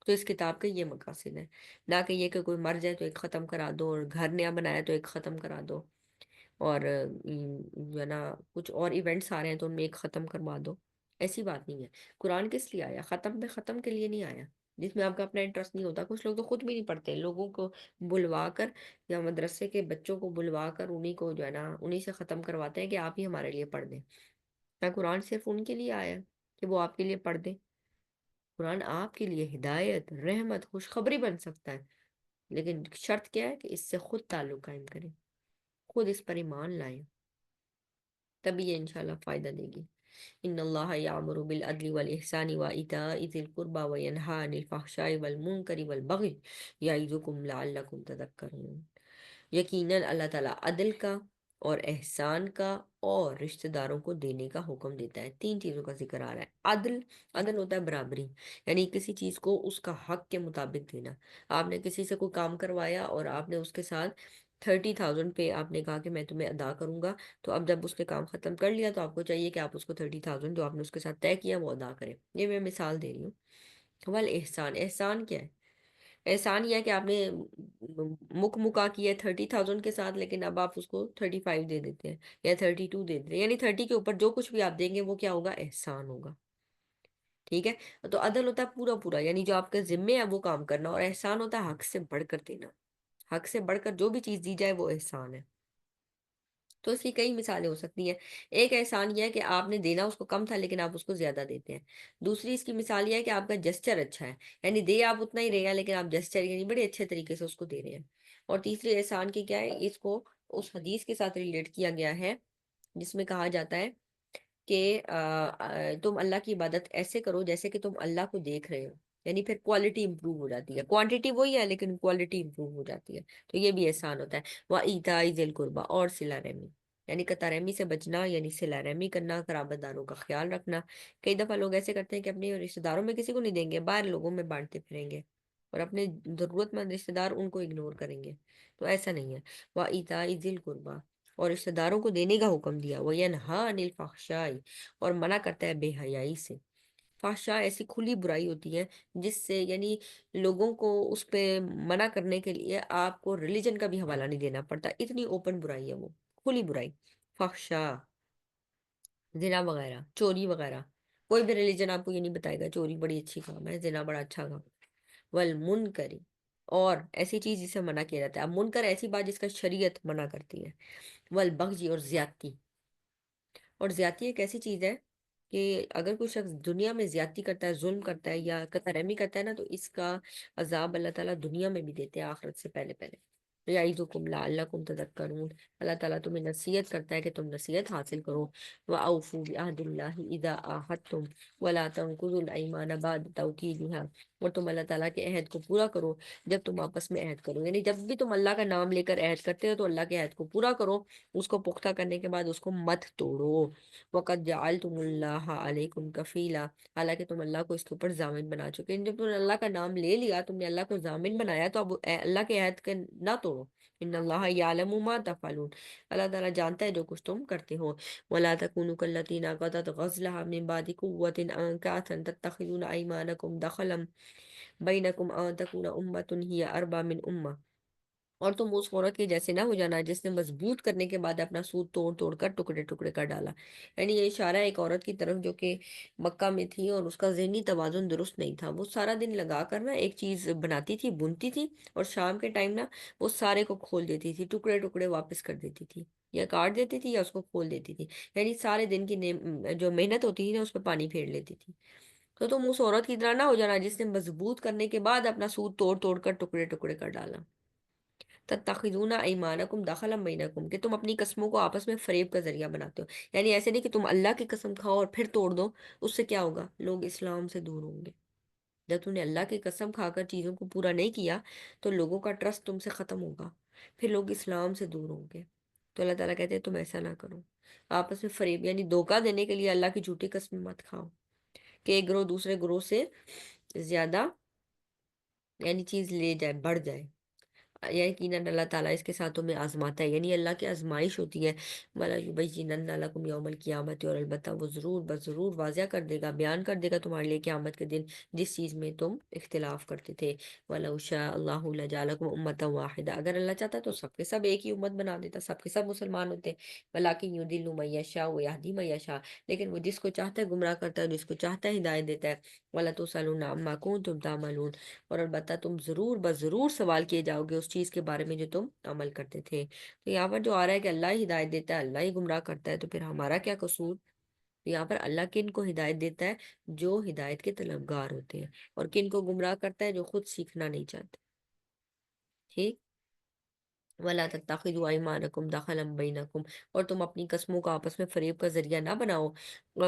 تو اس کتاب کے یہ مقاصد ہیں، نہ کہ یہ کہ کوئی مر جائے تو ایک ختم کرا دو، اور گھر نیا بنایا تو ایک ختم کرا دو، اور جو ہے نا کچھ اور ایونٹس آ رہے ہیں تو ان میں ایک ختم کروا دو۔ ایسی بات نہیں ہے۔ قرآن کس لیے آیا؟ ختم پہ ختم کے لیے نہیں آیا، جس میں آپ کا اپنا انٹرسٹ نہیں ہوتا۔ کچھ لوگ تو خود بھی نہیں پڑھتے، لوگوں کو بلوا کر یا مدرسے کے بچوں کو بلوا کر انہی کو جو ہے نا انہی سے ختم کرواتے ہیں کہ آپ ہی ہمارے لیے پڑھ دیں۔ کیا قرآن صرف ان کے لیے آیا کہ وہ آپ کے لیے پڑھ دیں؟ قرآن آپ کے لیے ہدایت، رحمت، خوشخبری بن سکتا ہے، لیکن شرط کیا ہے کہ اس سے خود تعلق قائم کریں، خود اس پر ایمان لائیں، تبھی یہ انشاءاللہ فائدہ دے گی۔ ان اللہ یامر بالعدل والاحسان وایتاء ذی القربى وینہی عن الفحشاء والمنکر والبغی یعظکم لعلکم تذکرون۔ یقیناً اللہ تعالیٰ عدل کا اور احسان کا اور رشتہ داروں کو دینے کا حکم دیتا ہے۔ تین چیزوں کا ذکر آ رہا ہے۔ عدل، عدل ہوتا ہے برابری، یعنی کسی چیز کو اس کا حق کے مطابق دینا۔ آپ نے کسی سے کوئی کام کروایا اور آپ نے اس کے ساتھ 30,000 پہ آپ نے کہا کہ میں تمہیں ادا کروں گا، تو اب جب اس نے کام ختم کر لیا تو آپ کو چاہیے کہ آپ اس کو 30,000 جو آپ نے اس کے ساتھ طے کیا وہ ادا کریں۔ یہ میں مثال دے رہی ہوں۔ احسان، احسان کیا ہے؟ احسان یہ ہے کہ آپ نے مکا کیا ہے 30,000 کے ساتھ، لیکن اب آپ اس کو 35 دے دیتے ہیں یا 32 دے دیتے ہیں، یعنی 30 کے اوپر جو کچھ بھی آپ دیں گے وہ کیا ہوگا؟ احسان ہوگا۔ ٹھیک ہے؟ تو عدل ہوتا ہے پورا پورا، یعنی جو آپ کے ذمے ہے وہ کام کرنا، اور احسان ہوتا ہے حق سے بڑھ کر دینا۔ حق سے بڑھ کر جو بھی چیز دی جائے وہ احسان ہے۔ تو اس کی کئی مثالیں ہو سکتی ہیں۔ ایک احسان یہ ہے کہ آپ نے دینا اس کو کم تھا لیکن آپ اس کو زیادہ دیتے ہیں۔ دوسری اس کی مثال یہ ہے کہ آپ کا جسچر اچھا ہے، یعنی دے آپ اتنا ہی رہے ہیں لیکن آپ جسچر یعنی بڑے اچھے طریقے سے اس کو دے رہے ہیں۔ اور تیسری احسان کی کیا ہے؟ اس کو اس حدیث کے ساتھ ریلیٹ کیا گیا ہے جس میں کہا جاتا ہے کہ تم اللہ کی عبادت ایسے کرو جیسے کہ تم اللہ کو دیکھ رہے ہو، یعنی پھر کوالٹی امپروو ہو جاتی ہے۔ کوانٹیٹی وہی ہے لیکن کوالٹی امپروو ہو جاتی ہے، تو یہ بھی احسان ہوتا ہے۔ وَإِيتَاءِ ذِي الْقُرْبَى، اور صلہ رحمی، یعنی قطع رحمی سے بچنا، یعنی صلہ رحمی کرنا، قرابت داروں کا خیال رکھنا۔ کئی دفعہ لوگ ایسے کرتے ہیں کہ اپنے رشتہ داروں میں کسی کو نہیں دیں گے، باہر لوگوں میں بانٹتے پھریں گے، اور اپنے ضرورت مند رشتہ دار ان کو اگنور کریں گے، تو ایسا نہیں ہے۔ وَإِيتَاءِ ذِي الْقُرْبَى، اور رشتہ داروں کو دینے کا حکم دیا۔ وَيَنْهَىٰ عَنِ الْفَحْشَاءِ، اور منع کرتا ہے بے حیائی سے۔ فحشاء ایسی کھلی برائی ہوتی ہے جس سے یعنی لوگوں کو اس پہ منع کرنے کے لیے آپ کو ریلیجن کا بھی حوالہ نہیں دینا پڑتا، اتنی اوپن برائی ہے وہ، کھلی برائی۔ فحشاء، زنا وغیرہ، چوری وغیرہ، کوئی بھی ریلیجن آپ کو یہ نہیں بتائے گا چوری بڑی اچھی کام ہے، زنا بڑا اچھا کام ہے۔ والمنکر، اور ایسی چیز جسے منع کیا جاتا ہے۔ اب منکر ایسی بات جس کا شریعت منع کرتی ہے۔ والبغی، اور زیادتی۔ اور زیادتی ایک ایسی چیز ہے کہ اگر کوئی شخص دنیا میں زیادتی کرتا ہے، ظلم کرتا ہے یا قطع رحمی کرتا ہے نا، تو اس کا عذاب اللہ تعالیٰ دنیا میں بھی دیتے ہیں آخرت سے پہلے پہلے۔ یعظکم لعلکم تذکرون، اللہ تعالیٰ تمہیں نصیحت کرتا ہے کہ تم نصیحت حاصل کرو۔ وَأَوْفُوا بِعَهْدِ اللَّهِ إِذَا عَاهَدتُّمْ وَلَا تَنقُضُوا الْأَيْمَانَ بَعْدَ تَوْكِيدِهَا، اور تم اللہ تعالیٰ کے عہد کو پورا کرو جب تم آپس میں عہد کرو، یعنی جب بھی تم اللہ کا نام لے کر عہد کرتے ہو تو اللہ کے عہد کو پورا کرو، اس کو پختہ کرنے کے بعد اس کو مت توڑو۔ وَقَدْ جَعَلْتُمُ اللَّهَ عَلَيْكُمْ كَفِيلًا، حالانکہ تم اللہ کو اس کے اوپر ضامن بنا چکے ہیں۔ جب تم نے اللہ کا نام لے لیا، تم نے اللہ کو ضامن بنایا، تو اب اللہ کے عہد کے نہ توڑو۔ ان اللہ یعلم ما تفعلون، اللہ تعالیٰ جانتا ہے جو کچھ تم کرتے ہو۔ ولا تكونوا كالتي نقضت غزلها من بعد قوة أنكاثا تتخذون أيمانكم دخلا بينكم أن تكون أمة هي أربى من أمة، اور تم اس عورت کے جیسے نہ ہو جانا جس نے مضبوط کرنے کے بعد اپنا سود توڑ توڑ کر ٹکڑے ٹکڑے کر ڈالا۔ یعنی یہ اشارہ ہے ایک عورت کی طرف جو کہ مکہ میں تھی اور اس کا ذہنی توازن درست نہیں تھا۔ وہ سارا دن لگا کر نا ایک چیز بناتی تھی، بنتی تھی، اور شام کے ٹائم نا وہ سارے کو کھول دیتی تھی، ٹکڑے ٹکڑے واپس کر دیتی تھی، یا کاٹ دیتی تھی یا اس کو کھول دیتی تھی، یعنی سارے دن کی جو محنت ہوتی تھی نا اس پہ پانی پھیر لیتی تھی۔ تو تم اس عورت کی طرح نہ ہو جانا جس نے مضبوط کرنے کے بعد اپنا سود توڑ توڑ کر ٹکڑے ٹکڑے کر ڈالا۔ تتخذون ایمانکم دخلا بینکم، کہ تم اپنی قسموں کو آپس میں فریب کا ذریعہ بناتے ہو، یعنی ایسے نہیں کہ تم اللہ کی قسم کھاؤ اور پھر توڑ دو، اس سے کیا ہوگا؟ لوگ اسلام سے دور ہوں گے۔ جب تم نے اللہ کی قسم کھا کر چیزوں کو پورا نہیں کیا تو لوگوں کا ٹرسٹ تم سے ختم ہوگا، پھر لوگ اسلام سے دور ہوں گے۔ تو اللہ تعالیٰ کہتے ہیں تم ایسا نہ کرو، آپس میں فریب یعنی دھوکہ دینے کے لیے اللہ کی جھوٹی قسم مت کھاؤ کہ ایک گروہ دوسرے گروہ سے زیادہ یعنی چیز لے جائے، بڑھ جائے۔ یقیناً اللہ تعالیٰ اس کے ساتھ تمہیں آزماتا ہے، یعنی اللہ کی آزمائش ہوتی ہے. وَلَا يُبَيِّنَنَّ لَكُمْ يَوْمَ الْقِيَامَةِ، اور البتہ وہ ضرور بضرور واضح کر دے گا، بیان کر دے گا تمہارے لیے قیامت کے دن جس چیز میں تم اختلاف کرتے تھے. وَلَوْ شَاءَ اللَّهُ لَجَعَلَكُمْ أُمَّةً وَاحِدَةً، اگر اللہ چاہتا تو سب کے سب ایک ہی امت بنا دیتا، سب کے سب مسلمان ہوتے. وَلَٰكِن يُضِلُّ مَن يَشَاءُ وَيَهْدِي مَن يَشَاءُ، لیکن وہ جس کو چاہتا ہے گمراہ کرتا ہے، جس کو چاہتا ہے ہدایت دیتا ہے. وَلَتُسْأَلُنَّ عَمَّا كُنتُمْ تَعْمَلُونَ، اور البتہ تم ضرور بضرور سوال کیے جاؤ گے اس چیز کے بارے میں جو تم عمل کرتے تھے. تو یہاں پر جو آ رہا ہے کہ اللہ ہی ہدایت دیتا ہے، اللہ ہی گمراہ کرتا ہے، تو پھر ہمارا کیا قصور؟ تو یہاں پر اللہ کن کو ہدایت دیتا ہے؟ جو ہدایت کے طلبگار ہوتے ہیں، اور کن کو گمراہ کرتا ہے؟ جو خود سیکھنا نہیں چاہتے. ٹھیک. وَلَا تَتَّخِذُوا أَيْمَانَكُمْ دَخَلًا بَيْنَكُمْ، اور تم اپنی قسموں کا آپس میں فریب کا ذریعہ نہ بناؤ.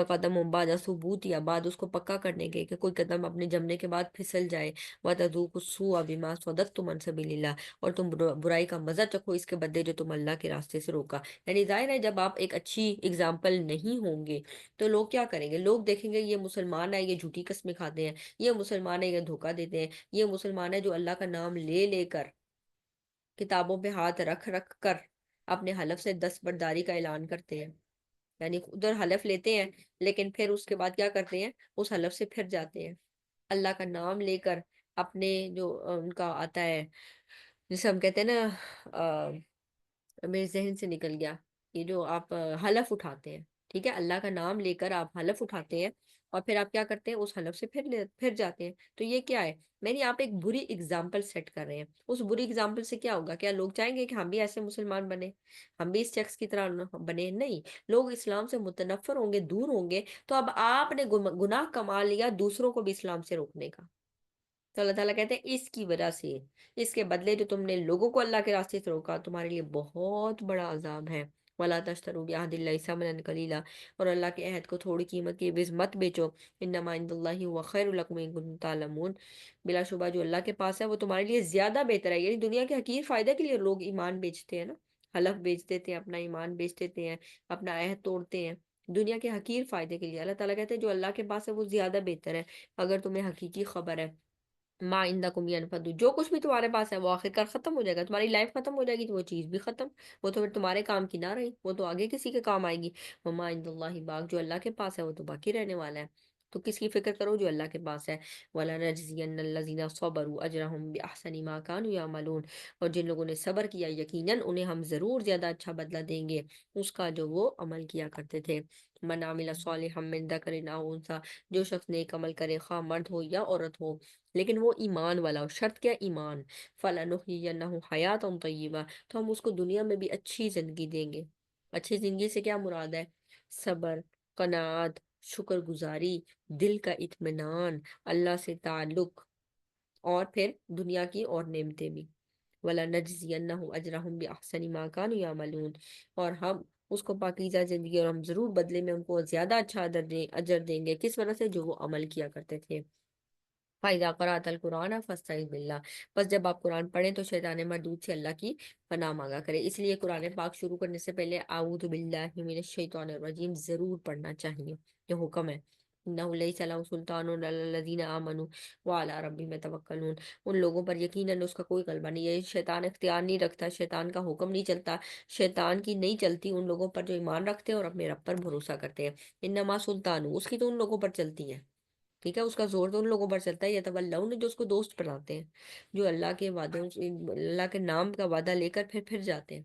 قدم بعد ثبوت، یا بعد اس کو پکا کرنے کے کہ کوئی قدم اپنے جمنے کے بعد پھسل جائے. وَتَذُوقُوا السُّوءَ بِمَا صَدَدتُّمْ عَنْ سَبِيلِ اللَّهِ، اور تم برائی کا مزہ چکھو اس کے بدلے جو تم اللہ کے راستے سے روکا. یعنی ظاہر ہے جب آپ ایک اچھی اگزامپل نہیں ہوں گے تو لوگ کیا کریں گے؟ لوگ دیکھیں گے یہ مسلمان ہے، یہ جھوٹی قسمیں کھاتے ہیں، یہ مسلمان ہے، یہ دھوکہ دیتے ہیں، یہ مسلمان ہے جو اللہ کا نام لے لے کر، کتابوں پہ ہاتھ رکھ رکھ کر اپنے حلف سے دستبرداری کا اعلان کرتے ہیں. یعنی ادھر حلف لیتے ہیں لیکن پھر اس کے بعد کیا کرتے ہیں؟ اس حلف سے پھر جاتے ہیں. اللہ کا نام لے کر اپنے جو ان کا آتا ہے، جسے ہم کہتے ہیں نا، میرے ذہن سے نکل گیا، یہ جو آپ حلف اٹھاتے ہیں. ٹھیک ہے، اللہ کا نام لے کر آپ حلف اٹھاتے ہیں اور پھر آپ کیا کرتے ہیں؟ اس حلف سے پھر جاتے ہیں. تو یہ کیا ہے؟ یعنی آپ ایک بری اگزامپل سیٹ کر رہے ہیں. اس بری اگزامپل سے کیا ہوگا؟ کیا لوگ چاہیں گے کہ ہم بھی ایسے مسلمان بنے، ہم بھی اس شخص کی طرح بنے؟ نہیں، لوگ اسلام سے متنفر ہوں گے، دور ہوں گے. تو اب آپ نے گناہ کما لیا دوسروں کو بھی اسلام سے روکنے کا. تو اللہ تعالیٰ کہتے ہیں اس کی وجہ سے، اس کے بدلے جو تم نے لوگوں کو اللہ کے راستے سے روکا، تمہارے لیے بہت بڑا عذاب ہے. وَلَا تَشْتَرُوا بِعَهْدِ اللَّهِ ثَمَنًا قَلِيلًا، اور اللہ کے عہد کو تھوڑی قیمت کی عوض مت بیچو. إِنَّمَا عِندَ اللَّهِ هُوَ خَيْرٌ لَكُمْ إِن كُنتُمْ تَعْلَمُونَ، بلا شبہ جو اللہ کے پاس ہے وہ تمہارے لیے زیادہ بہتر ہے. یعنی دنیا کے حقیر فائدے کے لیے لوگ ایمان بیچتے ہیں نا، حلف بیچ دیتے ہیں، اپنا ایمان بیچ دیتے ہیں، اپنا عہد توڑتے ہیں دنیا کے حقیر فائدے کے لیے. اللہ تعالیٰ کہتے ہیں جو اللہ کے پاس ہے وہ زیادہ بہتر ہے. اگر تمہیں حقیقی خبر ہے، ما عندکم ینفد، جو کچھ بھی تمہارے پاس ہے وہ آخر کار ختم ہو جائے گا. تمہاری لائف ختم ہو جائے گی تو وہ چیز بھی ختم، وہ تو پھر تمہارے کام کی نہ رہی، وہ تو آگے کسی کے کام آئے گی. وما عند اللہ باق، جو اللہ کے پاس ہے وہ تو باقی رہنے والا ہے. تو کس کی فکر کرو؟ جو اللہ کے پاس ہے. وَلَنَجْزِيَنَّ الَّذِينَ صَبَرُوا أَجْرَهُمْ بِأَحْسَنِ مَا كَانُوا يَعْمَلُونَ، اور جن لوگوں نے صبر کیا یقیناً انہیں ہم ضرور زیادہ اچھا بدلہ دیں گے اس کا جو وہ عمل کیا کرتے تھے. من عمل صالحا من ذکر او انثی، جو شخص نیک عمل کرے خواہ مرد ہو یا عورت ہو لیکن وہ ایمان والا ہو. شرط کیا؟ ایمان. فَلَنُحْيِيَنَّهُ حَيَاةً طَيِّبَةً، تو ہم اس کو دنیا میں بھی اچھی زندگی دیں گے. اچھی زندگی سے کیا مراد ہے؟ صبر، قناعت، شکر گزاری، دل کا اطمینان، اللہ سے تعلق، اور پھر دنیا کی اور نعمتیں بھی. وَلَنَجْزِيَنَّهُمْ أَجْرَهُمْ بِأَحْسَنِ مَا كَانُوا يَعْمَلُونَ، اور ہم اس کو پاکیزہ زندگی، اور ہم ضرور بدلے میں ان کو زیادہ اچھا اجر دیں گے. کس وجہ سے؟ جو وہ عمل کیا کرتے تھے. فَإِذَا قَرَأْتَ الْقُرْآنَ فَاسْتَعِذْ بِاللَّهِ، بس جب آپ قرآن پڑھیں تو شیطان مردود سے اللہ کی پناہ مانگا کرے. اس لیے قرآن پاک شروع کرنے سے پہلے اعوذ باللہ من الشیطان الرجیم ضرور پڑھنا چاہیے، یہ حکم ہے. إِنَّهُ لَيْسَ لَهُ سُلْطَانٌ عَلَى الَّذِينَ آمَنُوا وَعَلَىٰ رَبِّهِمْ يَتَوَكَّلُونَ، ان لوگوں پر یقیناً اس کا کوئی غلبہ نہیں ہے. شیطان اختیار نہیں رکھتا، شیطان کا حکم نہیں چلتا، شیطان کی نہیں چلتی ان لوگوں پر جو ایمان رکھتے ہیں اور اپنے رب پر بھروسہ کرتے ہیں. انما سلطان، اس کی تو ان لوگوں پر چلتی ہے. ٹھیک ہے، اس کا زور تو ان لوگوں پر چلتا ہے. یہ تولون، جو اس کو دوست بناتے ہیں، جو اللہ کے وعدوں، اللہ کے نام کا وعدہ لے کر پھر جاتے ہیں،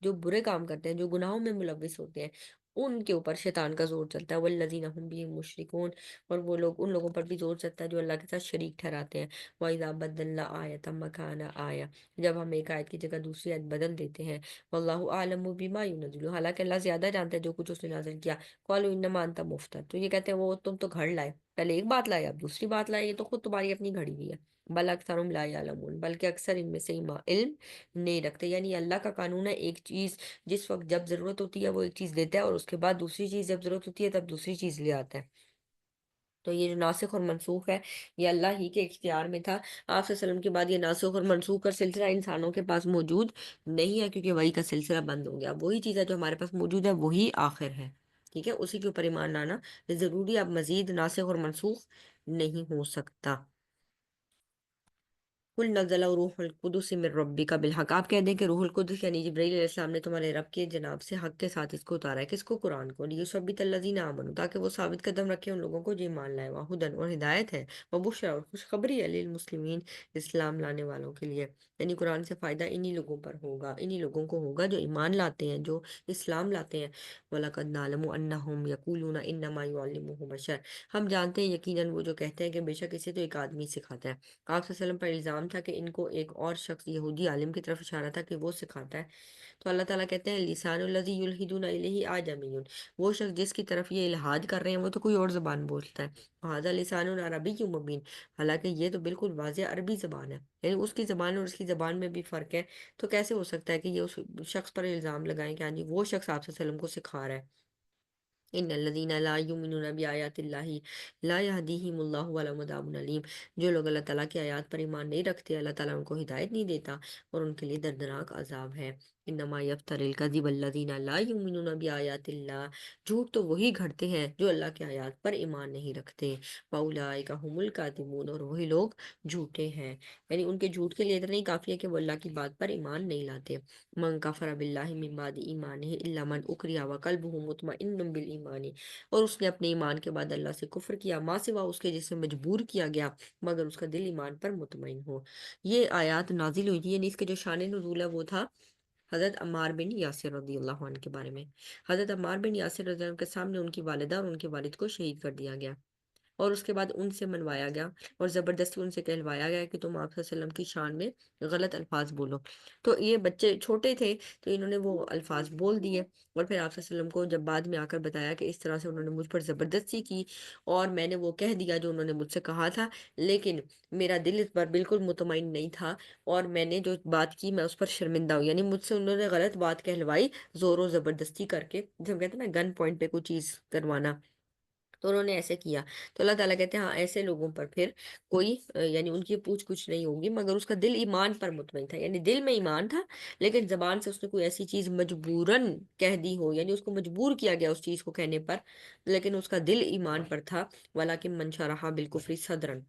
جو برے کام کرتے ہیں، جو گناہوں میں ملوث ہوتے ہیں، ان کے اوپر شیطان کا زور چلتا ہے. والذین هم به مشرکون، اور وہ لوگ، ان لوگوں پر بھی زور چلتا ہے جو اللہ کے ساتھ شریک ٹھہراتے ہیں. وَإِذَا بَدَّلْنَا آیَةً مَكَانَ آیَةٍ، جب ہم ایک آیت کی جگہ دوسری آیت بدل دیتے ہیں. واللہ اعلم بما ينزل، حالانکہ اللہ زیادہ جانتا ہے جو کچھ اس نے نازل کیا. قالوا انما انت مفتر، تو یہ کہتے ہیں وہ تم تو گھڑ لائے، پہلے ایک بات لائے اب دوسری بات لائے، یہ تو خود تمہاری اپنی گھڑی ہوئی ہے. بل اکثرهم لا يعلمون، بلکہ اکثر ان میں سے علم نہیں رکھتے. یعنی اللہ کا قانون ہے، ایک چیز جس وقت جب ضرورت ہوتی ہے وہ ایک چیز دیتا ہے، اور اس کے بعد دوسری چیز جب ضرورت ہوتی ہے تب دوسری چیز لے آتا ہے. تو یہ جو ناسخ اور منسوخ ہے یہ اللہ ہی کے اختیار میں تھا. آپ صلی اللہ علیہ وسلم کے بعد یہ ناسخ اور منسوخ کا سلسلہ انسانوں کے پاس موجود نہیں ہے، کیونکہ وہی کا سلسلہ بند ہو گیا. وہی چیز ہے جو ہمارے پاس موجود ہے وہی آخر ہے. ٹھیک ہے، اسی کے اوپر ایمان لانا ضروری. اب مزید ناسخ اور منسوخ نہیں ہو سکتا. کل نزل روح القدس من ربک بالحق، آپ کہہ دیں کہ روح القدس یعنی جبرائیل علیہ السلام نے تمہارے رب کے جناب سے حق کے ساتھ اس کو اتارا ہے، کس کو؟ قرآن کو، لیثبت الذین آمنوا، تاکہ وہ ثابت قدم رکھے ان لوگوں کو جو ایمان لائے، وہدن، اور ہدایت ہے، وبشرا، اور خوشخبری ہے، للمسلمین، اسلام لانے والوں کے لیے، یعنی قرآن سے فائدہ انہی لوگوں پر ہوگا، انہی لوگوں کو ہوگا جو ایمان لاتے ہیں، جو اسلام لاتے ہیں۔ وَلَقَدْ نَعْلَمُ أَنَّهُمْ يَقُولُونَ إِنَّمَا يُعَلِّمُهُ بَشَرٌ، ہم جانتے ہیں یقیناً وہ جو کہتے ہیں کہ بے شک اسے تو ایک آدمی سکھاتا ہے۔ آپ صلی اللہ علیہ وسلم پر الزام تھا کہ ان کو ایک اور شخص یہودی عالم کی طرف اشارہ تھا کہ وہ سکھاتا ہے، تو اللہ تعالیٰ کہتے ہیں لسان الذی یلحدون الیہ اعجمی، وہ شخص جس کی طرف یہ الحاد کر رہے ہیں وہ تو کوئی اور زبان بولتا ہے، ھذا لسان عربی مبین، حالانکہ یہ تو بالکل واضح عربی زبان ہے، یعنی اس کی زبان اور اس کی زبان میں بھی فرق ہے، تو کیسے ہو سکتا ہے کہ یہ اس شخص پر الزام لگائیں کہ ہاں جی وہ شخص آپ صلی اللہ علیہ وسلم کو سکھا رہا ہے۔ ان الذین لا یؤمنون بآیات اللہ لا یہدیہم اللہ ولہم عذاب علیم، جو لوگ اللہ تعالیٰ کی آیات پر ایمان نہیں رکھتے اللہ تعالیٰ ان کو ہدایت نہیں دیتا اور ان کے لیے دردناک عذاب ہے۔ انما یفتر الکذب الذین لا یؤمنون بآیات اللہ، جھوٹ تو وہی گھڑتے ہیں جو اللہ کی آیات پر ایمان نہیں رکھتے، واولئک ھم الکاذبون، اور وہی لوگ جھوٹے ہیں، یعنی ان کے جھوٹ کے لیے اتنا ہی کافی ہے کہ وہ اللہ کی بات پر ایمان نہیں لاتے۔ من کفر باللہ من بعد ایمانہ الا من اکرہ وقلبہ مطمئن بالایمان، اور اس نے اپنے ایمان کے بعد اللہ سے کفر کیا ما سوا اس کے جس سے مجبور کیا گیا مگر اس کا دل ایمان پر مطمئن ہو۔ یہ آیات نازل ہوئی تھی، یعنی اس کے جو شان نزول ہے وہ تھا حضرت عمار بن یاسر رضی اللہ عنہ کے بارے میں۔ حضرت عمار بن یاسر رضی اللہ عنہ کے سامنے ان کی والدہ اور ان کے والد کو شہید کر دیا گیا، اور اس کے بعد ان سے منوایا گیا اور زبردستی ان سے کہلوایا گیا کہ تم آپ صلی اللہ علیہ وسلم کی شان میں غلط الفاظ بولو، تو یہ بچے چھوٹے تھے تو انہوں نے وہ الفاظ بول دیے، اور پھر آپ صلی اللہ علیہ وسلم کو جب بعد میں آ کر بتایا کہ اس طرح سے انہوں نے مجھ پر زبردستی کی اور میں نے وہ کہہ دیا جو انہوں نے مجھ سے کہا تھا، لیکن میرا دل اس پر بالکل مطمئن نہیں تھا اور میں نے جو بات کی میں اس پر شرمندہ ہوں، یعنی مجھ سے انہوں نے غلط بات کہلوائی زور و زبردستی کر کے، جب کہتے ہیں نا گن پوائنٹ پہ کوئی چیز کروانا، تو انہوں نے ایسے کیا، تو اللہ تعالیٰ کہتے ہیں ہاں ایسے لوگوں پر پھر کوئی یعنی ان کی پوچھ کچھ نہیں ہوگی مگر اس کا دل ایمان پر مطمئن تھا، یعنی دل میں ایمان تھا لیکن زبان سے اس نے کوئی ایسی چیز مجبوراً کہہ دی ہو، یعنی اس کو مجبور کیا گیا اس چیز کو کہنے پر، لیکن اس کا دل ایمان پر تھا۔ وَلَٰكِن مَّن شَرَحَ بِالْكُفْرِ صَدْرًا،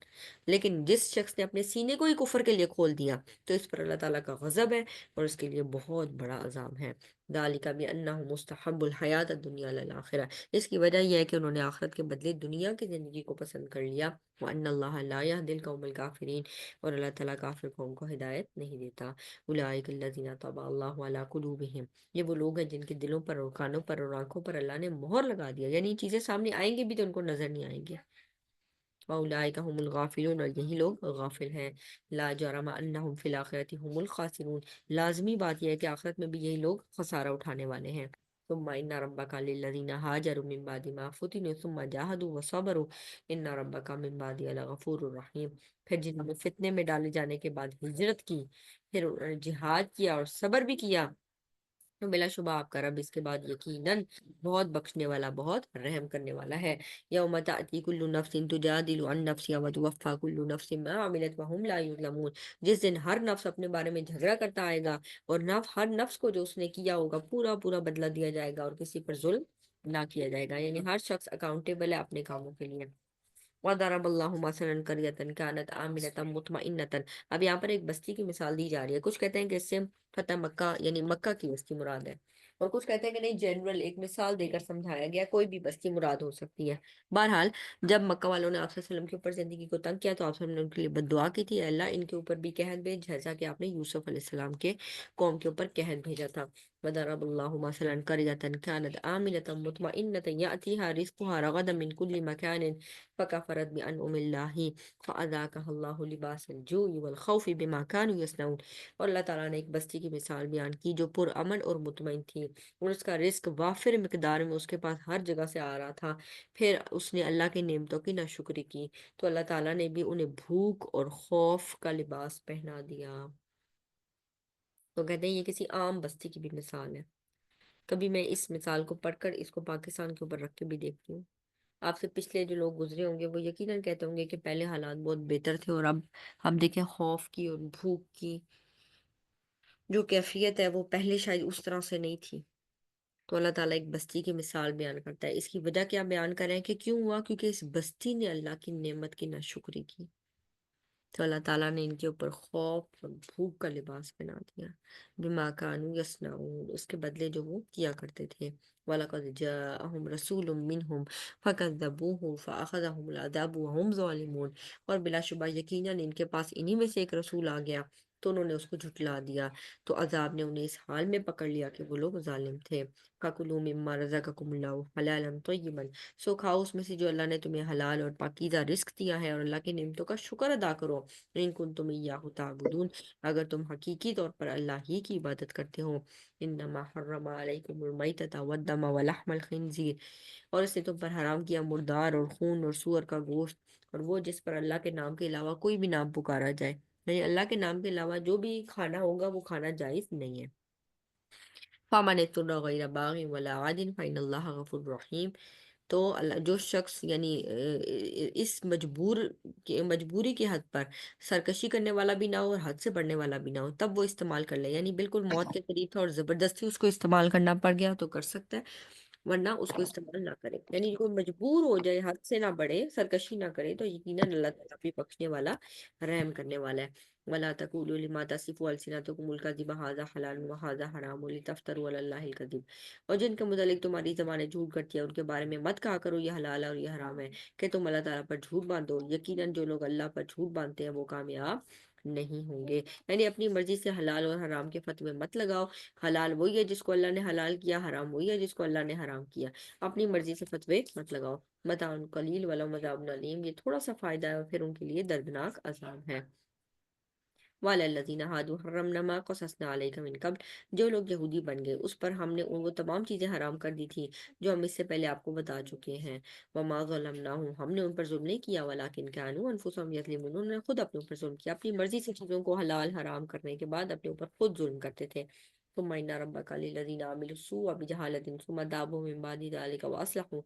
لیکن جس شخص نے اپنے سینے کو ہی کفر کے لیے کھول دیا تو اس پر اللہ تعالیٰ کا غضب ہے اور اس کے لیے بہت بڑا عذاب ہے۔ ذَلِكَ بِأَنَّهُ مُسْتَحَبُّ الْحَيَاةَ الدُّنْيَا عَلَى الْآخِرَةِ، اس کی وجہ یہ ہے کہ انہوں نے آخرت کے بدلے دنیا کی زندگی کو پسند کر لیا۔ وَأَنَّ اللَّهَ لَا يَهْدِي الْقَوْمَ الْكَافِرِينَ، اور اللہ تعالیٰ کافر قوم کو ہدایت نہیں دیتا۔ أُولَٰئِكَ الَّذِينَ طَبَعَ اللَّهُ عَلَىٰ قُلُوبِهِمْ، یہ وہ لوگ ہیں جن کے دلوں پر اور کانوں پر اور آنکھوں پر اللہ نے مہر لگا دیا، یعنی یہ چیزیں سامنے آئیں گی بھی تو ان کو نظر نہیں آئیں گی۔ وَأُولَٰئِكَ هُمُ الْغَافِلُونَ، اور یہی لوگ غافل ہیں۔ لَا جَرَمَ أَنَّهُمْ فِي الْآخِرَةِ هُمُ الْخَاسِرُونَ، لازمی بات یہ ہے کہ آخرت میں بھی یہی لوگ خسارہ اٹھانے والے ہیں۔ ثم ان ربک للذین هاجروا من بعد ما فتنوا ثم جاهدوا وصبروا ان ربک من بعدها لغفور رحیم، پھر جنہوں نے فتنے میں ڈالے جانے کے بعد ہجرت کی، پھر انہوں نے جہاد کیا اور صبر بھی کیا، تو بلا شبہ آپ کا رب اس کے بعد یقیناً بہت بخشنے والا بہت رحم کرنے والا ہے۔ یوم تأتی کل نفس تجادل عن نفسها وتوفى كل نفس ما عملت وهم لا يظلمون، جس دن ہر نفس اپنے بارے میں جھگڑا کرتا آئے گا اور ہر نفس کو جو اس نے کیا ہوگا پورا پورا بدلہ دیا جائے گا اور کسی پر ظلم نہ کیا جائے گا، یعنی ہر شخص اکاؤنٹیبل ہے اپنے کاموں کے لیے۔ وَضَرَبَ اللَّهُ مَثَلًا قَرْيَةً كَانَتْ آمِنَةً مُطْمَئِنَّةً، اب یہاں پر ایک بستی کی مثال دی جا رہی ہے، کچھ کہتے ہیں کہ اس سے فتح مکہ یعنی مکہ کی بستی مراد ہے، اور کچھ کہتے ہیں کہ نہیں جنرل ایک مثال دے کر سمجھایا گیا، کوئی بھی بستی مراد ہو سکتی ہے۔ بہرحال جب مکہ والوں نے آپ صلی اللہ علیہ وسلم کے اوپر زندگی کو تنگ کیا تو آپ صلی اللہ علیہ وسلم نے ان کے لیے بد دعا کی تھی، اے اللہ ان کے اوپر بھی قحط بھیج جیسا کہ آپ نے یوسف علیہ السلام کے قوم کے اوپر قحط بھیجا تھا۔ وَضَرَبَ اللَّهُ مَثَلًا قَرْيَةً كَانَتْ آمِنَةً مُطْمَئِنَّةً يَأْتِيهَا رِزْقُهَا رَغَدًا مِنْ كُلِّ مَكَانٍ فَكَفَرَتْ بِأَنْعُمِ اللَّهِ فَأَذَاقَهَا اللَّهُ لِبَاسَ الْجُوعِ وَالْخَوْفِ بِمَا كَانُوا يَصْنَعُونَ، اور اللہ تعالیٰ نے ایک بستی کی مثال بیان کی جو پرامن اور مطمئن تھی اور اس کا رزق وافر مقدار میں اس کے پاس ہر جگہ سے آ رہا تھا، پھر اس نے اللہ کی نعمتوں کی ناشکری کی تو اللہ تعالیٰ نے بھی انہیں بھوک اور خوف کا لباس پہنا دیا۔ تو کہتے ہیں یہ کسی عام بستی کی بھی مثال ہے، کبھی میں اس مثال کو پڑھ کر اس کو پاکستان کے اوپر رکھ کے بھی دیکھتی ہوں۔ آپ سے پچھلے جو لوگ گزرے ہوں گے وہ یقیناً کہتے ہوں گے کہ پہلے حالات بہت بہتر تھے اور اب ہم دیکھیں خوف کی اور بھوک کی جو کیفیت ہے وہ پہلے شاید اس طرح سے نہیں تھی۔ تو اللہ تعالیٰ ایک بستی کی مثال بیان کرتا ہے، اس کی وجہ کیا بیان کریں کہ کیوں ہوا، کیونکہ اس بستی نے اللہ کی نعمت کی ناشکری کی۔ تو اللہ تعالیٰ نے ان کے اوپر خوف اور بھوک کا لباس پہنا دیا، بما کانوا یصنعون، اس کے بدلے جو وہ کیا کرتے تھے۔ وَلَقَدْ جَاءَهُمْ رَسُولٌ مِّنْهُمْ فَكَذَّبُوهُ فَأَخَذَهُمُ الْعَذَابُ وَهُمْ ظَالِمُونَ، اور بلا شبہ یقیناً ان کے پاس انہی میں سے ایک رسول آ گیا تو انہوں نے اس کو جھٹلا دیا، تو عذاب نے انہیں اس حال میں پکڑ لیا کہ وہ لوگ ظالم تھے۔ فَكُلُوا مِمَّا رَزَقَكُمُ اللَّهُ حَلَالًا طَيِّبًا، سو کھاؤ اس میں سے جو اللہ نے تمہیں حلال اور پاکیزہ رزق دیا ہے، اور اللہ کی نعمتوں کا شکر ادا کرو۔ ان کنتم ایاہ تعبدون، اگر تم حقیقی طور پر اللہ ہی کی عبادت کرتے ہو۔ انما حرم علیکم المیتۃ والدم ولحم الخنزیر، اور اس نے تم پر حرام کیا مردار اور خون اور سور کا گوشت، اور وہ جس پر اللہ کے نام کے علاوہ کوئی بھی نام پکارا جائے، یعنی اللہ کے نام کے علاوہ جو بھی کھانا ہوگا وہ کھانا جائز نہیں ہے۔ فَمَنِ اضْطُرَّ غَيْرَ بَاغٍ وَلَا عَادٍ فَإِنَّ اللَّهَ غَفُورٌ رَحِيمٌ، تو جو شخص یعنی اس مجبوری کی حد پر سرکشی کرنے والا بھی نہ ہو اور حد سے بڑھنے والا بھی نہ ہو، تب وہ استعمال کر لے، یعنی بالکل موت کے قریب تھا اور زبردستی اس کو استعمال کرنا پڑ گیا تو کر سکتا ہے، ورنہ اس کو استعمال نہ کرے، یعنی جو مجبور ہو جائے، حد سے نہ بڑھے، سرکشی نہ کرے، تو یقیناً اللہ تعالیٰ بھی بخشنے والا، رحم کرنے والا ہے۔ وَلَا تَقُولُوا لِمَا تَصِفُ أَلْسِنَتُكُمُ الْكَذِبَ هَٰذَا حَلَالٌ وَهَٰذَا حَرَامٌ لِتَفْتَرُوا عَلَى اللَّهِ الْكَذِبَ، اور جن کے متعلق تمہاری زبانیں جھوٹ کرتی ہے ان کے بارے میں مت کہا کرو یہ حلال ہے اور یہ حرام ہے کہ تم اللہ تعالیٰ پر جھوٹ باندھو، یقیناً جو لوگ اللہ پر جھوٹ باندھتے ہیں وہ کامیاب نہیں ہوں گے۔ یعنی اپنی مرضی سے حلال اور حرام کے فتوے مت لگاؤ، حلال وہی ہے جس کو اللہ نے حلال کیا، حرام وہی ہے جس کو اللہ نے حرام کیا، اپنی مرضی سے فتوے مت لگاؤ۔ متاع قلیل ولہم عذاب علیم، یہ تھوڑا سا فائدہ ہے اور پھر ان کے لیے دردناک عذاب ہے۔ وَعَلَى الَّذِينَ هَادُوا حَرَّمْنَا مَا قَصَصْنَا عَلَيْكَ مِن قَبْلُ، جو لوگ یہودی بن گئے اس پر ہم نے وہ تمام چیزیں حرام کر دی تھی جو ہم اس سے پہلے آپ کو بتا چکے ہیں۔ وَمَا ظَلَمْنَاهُمْ، ہم نے ان پر ظلم نہیں کیا، وَلَٰكِن كَانُوا أَنفُسَهُمْ يَظْلِمُونَ، انہوں نے خود اپنے اوپر ظلم کیا، اپنی مرضی سے چیزوں کو حلال حرام کرنے کے بعد اپنے اوپر خود ظلم کرتے تھے۔ ثم إن ربك للذين عملوا السوء بجهالة ثم تابوا من بعد ذلك وأصلحوا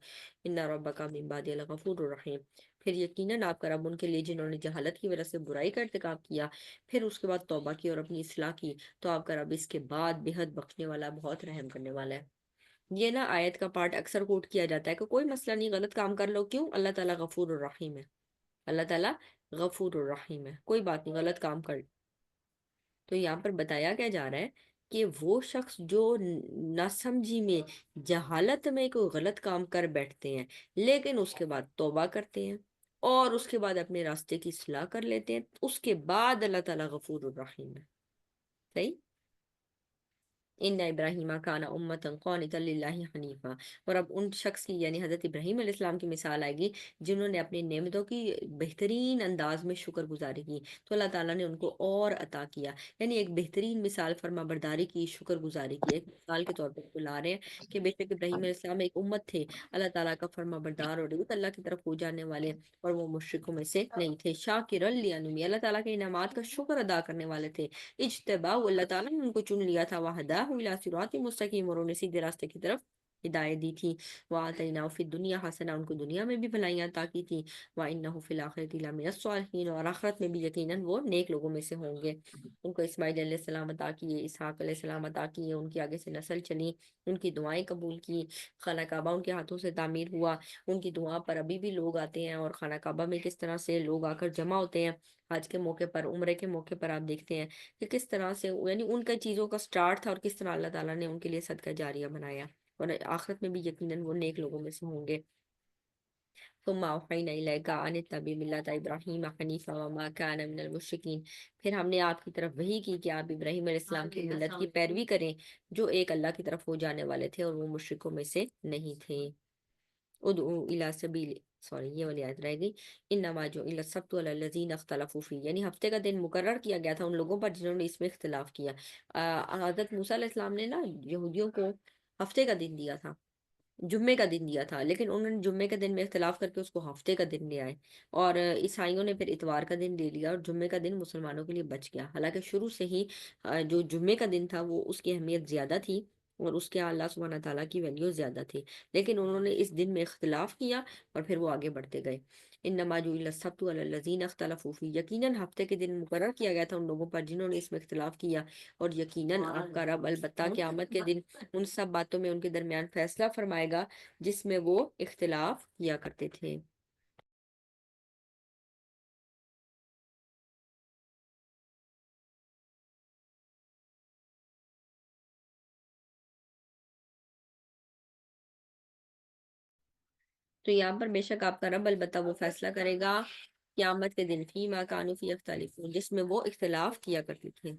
إن ربك من بعدها لغفور رحيم، پھر یقیناً آپ کا رب ان کے لیے جنہوں نے جہالت کی وجہ سے برائی کا ارتکاب کیا، پھر اس کے بعد توبہ کی اور اپنی اصلاح کی، تو آپ کا رب اس کے بعد بے حد بخشنے والا، بہت رحم کرنے والا ہے۔ یہ نا آیت کا پارٹ اکثر کوٹ کیا جاتا ہے کہ کوئی مسئلہ نہیں، غلط کام کر لو، کیوں؟ اللہ تعالیٰ غفور الرحیم ہے، اللہ تعالیٰ غفور الرحیم ہے، کوئی بات نہیں، غلط کام کر۔ تو یہاں پر بتایا کیا جا رہا ہے کہ وہ شخص جو نہ سمجھی میں، جہالت میں کوئی غلط کام کر بیٹھتے ہیں لیکن اس کے بعد توبہ کرتے ہیں اور اس کے بعد اپنے راستے کی اصلاح کر لیتے ہیں، اس کے بعد اللہ تعالیٰ غفور الرحیم ہے۔ صحیح؟ ان ابراہیم کان امتا قانتا للہ حنیفا، اور اب ان شخص کی یعنی حضرت ابراہیم علیہ السلام کی مثال آئے گی جنہوں نے اپنی نعمتوں کی بہترین انداز میں شکر گزاری کی، تو اللہ تعالیٰ نے ان کو اور عطا کیا، یعنی ایک بہترین مثال فرما برداری کی، شکر گزاری کی، ایک مثال کے طور پر بلا رہے ہیں کہ بے شک ابراہیم علیہ السلام ایک امت تھے، اللہ تعالیٰ کا فرما بردار اور اللہ کی طرف ہو جانے والے، اور وہ مشرکوں میں سے نہیں تھے، شاکرا لانعمہ، اللہ تعالیٰ کے انعامات کا شکر ادا کرنے والے تھے، اجتبا، اللہ تعالیٰ نے ان کو چن لیا تھا، وہداہ الی صراط مستقیم، اور انہیں سیدھے راستے کی طرف ہدایت دی تھی، وآتیناہ فی الدنیا حسنہ، ان کو دنیا میں بھی بھلائیاں عطا کی تھی، وانہ فی الآخرۃ لمن الصالحین، اور آخرت میں بھی یقیناً وہ نیک لوگوں میں سے ہوں گے۔ ان کو اسماعیل علیہ السلام عطا کیے، اسحاق علیہ السلام عطا کیے، ان کی آگے سے نسل چلی، ان کی دعائیں قبول کی، خانہ کعبہ ان کے ہاتھوں سے تعمیر ہوا، ان کی دعا پر ابھی بھی لوگ آتے ہیں، اور خانہ کعبہ میں کس طرح سے لوگ آ کر جمع ہوتے ہیں حج کے موقع پر، عمرے کے موقع پر، آپ دیکھتے ہیں کہ کس طرح سے یعنی ان کا چیزوں کا سٹارٹ تھا، اور کس طرح اللہ تعالیٰ نے ان کے لیے صدقہ جاریہ بنایا، اور آخرت میں بھی یقیناً وہ نیک لوگوں میں سے ہوں گے۔ ثم اوحینا الیک ان اتبع ملۃ ابراہیم حنیفا وما کان من المشرکین، پھر ہم نے آپ کی طرف وحی کی کہ آپ ابراہیم علیہ السلام کی ملت کی پیروی کریں جو ایک اللہ کی طرف ہو جانے والے تھے اور وہ مشرکوں میں سے نہیں تھے۔ ادعو الی سبیل، سوری یہ والی آیت رہ گئی، انما جعل السبت علی الذین اختلفوا فیہ، یعنی ہفتے کا دن مقرر کیا گیا تھا ان لوگوں پر جنہوں نے اس میں اختلاف کیا۔ حضرت موسیٰ علیہ السلام نے نا یہودیوں کو ہفتے کا دن دیا تھا، جمعے کا دن دیا تھا، لیکن انہوں نے جمعے کے دن میں اختلاف کر کے اس کو ہفتے کا دن لے آئے، اور عیسائیوں نے پھر اتوار کا دن لے لیا، اور جمعے کا دن مسلمانوں کے لیے بچ گیا، حالانکہ شروع سے ہی جو جمعے کا دن تھا وہ اس کی اہمیت زیادہ تھی اور اس کے اللہ سبحانہ تعالیٰ کی ویلیو زیادہ تھی، لیکن انہوں نے اس دن میں اختلاف کیا اور پھر وہ آگے بڑھتے گئے۔ انما جعل السبت علی الذین اختلفوا فیہ، یقیناً ہفتے کے دن مقرر کیا گیا تھا ان لوگوں پر جنہوں نے اس میں اختلاف کیا، اور یقیناً آپ کا رب البتہ قیامت کے دن ان سب باتوں میں ان کے درمیان فیصلہ فرمائے گا جس میں وہ اختلاف کیا کرتے تھے۔ تو یہاں پر بے شک آپ کا رب البتہ وہ فیصلہ کرے گا قیامت کے دن فیما کانوا فیہ یختلفون، جس میں وہ اختلاف کیا کرتے تھے۔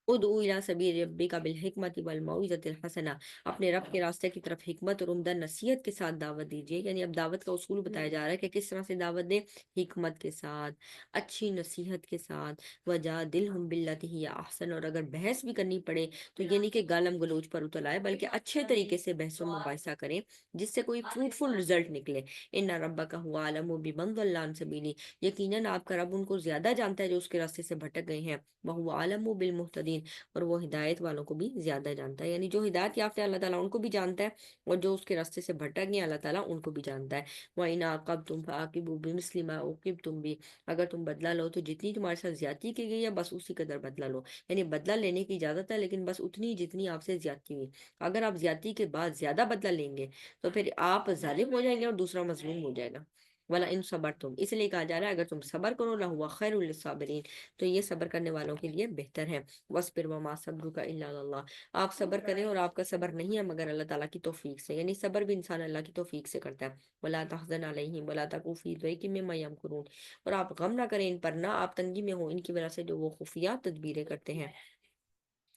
ادعو الی سبیل ربک بالحکمت والموعظۃ الحسنہ، اپنے رب کے راستے کی طرف حکمت اور عمدہ نصیحت کے ساتھ دعوت دیجیے۔ یعنی اب دعوت کا اصول بتایا جا رہا ہے کہ کس طرح سے دعوت دیں، حکمت کے ساتھ، اچھی نصیحت کے ساتھ، وجادلہم باللتی ہی احسن، اور اگر بحث بھی کرنی پڑے تو یہ نہیں کہ گالم گلوچ پر اتر آئے، بلکہ اچھے طریقے سے بحث و مباحثہ کریں جس سے کوئی فروٹفل رزلٹ نکلے۔ ان ربک هو اعلم بمن ضل عن سبیلہ، یقیناً آپ کا رب ان کو زیادہ جانتا ہے جو اس کے راستے سے بھٹک گئے ہیں، وہو اعلم بالمہتدین، اور وہ ہدایت والوں کو بھی زیادہ جانتا ہے۔ یعنی جو ہدایت یافتہ ہے اللہ تعالیٰ ان کو بھی جانتا ہے، اور جو اس کے راستے سے بھٹک گئے اللہ تعالیٰ ان کو بھی جانتا ہے۔ وَإِنْ عَاقَبْتُمْ فَعَاقِبُوا بِمِثْلِ مَا عُوقِبْتُمْ بِهِ، اگر تم بدلہ لو تو جتنی تمہارے ساتھ زیادتی کی گئی ہے بس اسی قدر بدلہ لو۔ یعنی بدلہ لینے کی اجازت ہے لیکن بس اتنی جتنی آپ سے زیادتی ہوئی۔ اگر آپ زیادتی کے بعد زیادہ بدلہ لیں گے تو پھر آپ ظالم ہو جائیں گے اور دوسرا مظلوم ہو جائے گا۔ وَلَئِن صَبَرْتُمْ، اس لیے کہا جا رہا ہے اگر تم صبر کرو لَهُوَ خَيْرٌ لِلصَّابِرِينَ، تو یہ صبر کرنے والوں کے لیے بہتر ہے۔ وَاصْبِرْ وَمَا صَبْرُكَ إِلَّا عَلَى اللَّهِ، آپ صبر کریں اور آپ کا صبر نہیں ہے مگر اللہ تعالیٰ کی توفیق سے، یعنی صبر بھی انسان اللہ کی توفیق سے کرتا ہے۔ وَلَا تَحْزَنْ عَلَيْهِمْ وَلَا تَكُ فِي ضَيْقٍ مِّمَّا يَمْكُرُونَ، اور آپ غم نہ کریں ان پر، نہ آپ تنگی میں ہوں ان کی وجہ سے جو وہ خفیہ تدبیریں کرتے ہیں۔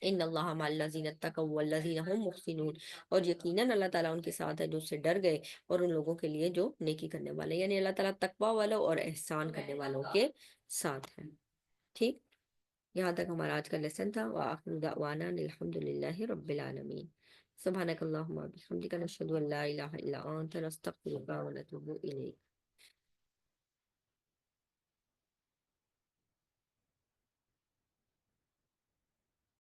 ان اللہ مع الذین اتقوا والذین هم محسنون، اور یقیناً اللہ تعالیٰ ان کے ساتھ ہے جو اس سے ڈر گئے اور ان لوگوں کے لیے جو نیکی کرنے والے، یعنی اللہ تعالیٰ تقوی والوں اور احسان کرنے والوں کے ساتھ ہے۔ ٹھیک، یہاں تک ہمارا آج کا لیسن تھا۔ وآخر دعوانا ان الحمد للہ رب العالمین۔ سبحانک اللہم وبحمدک، نشہد ان لا الہ الا انت، نستغفرک ونتوب الیک۔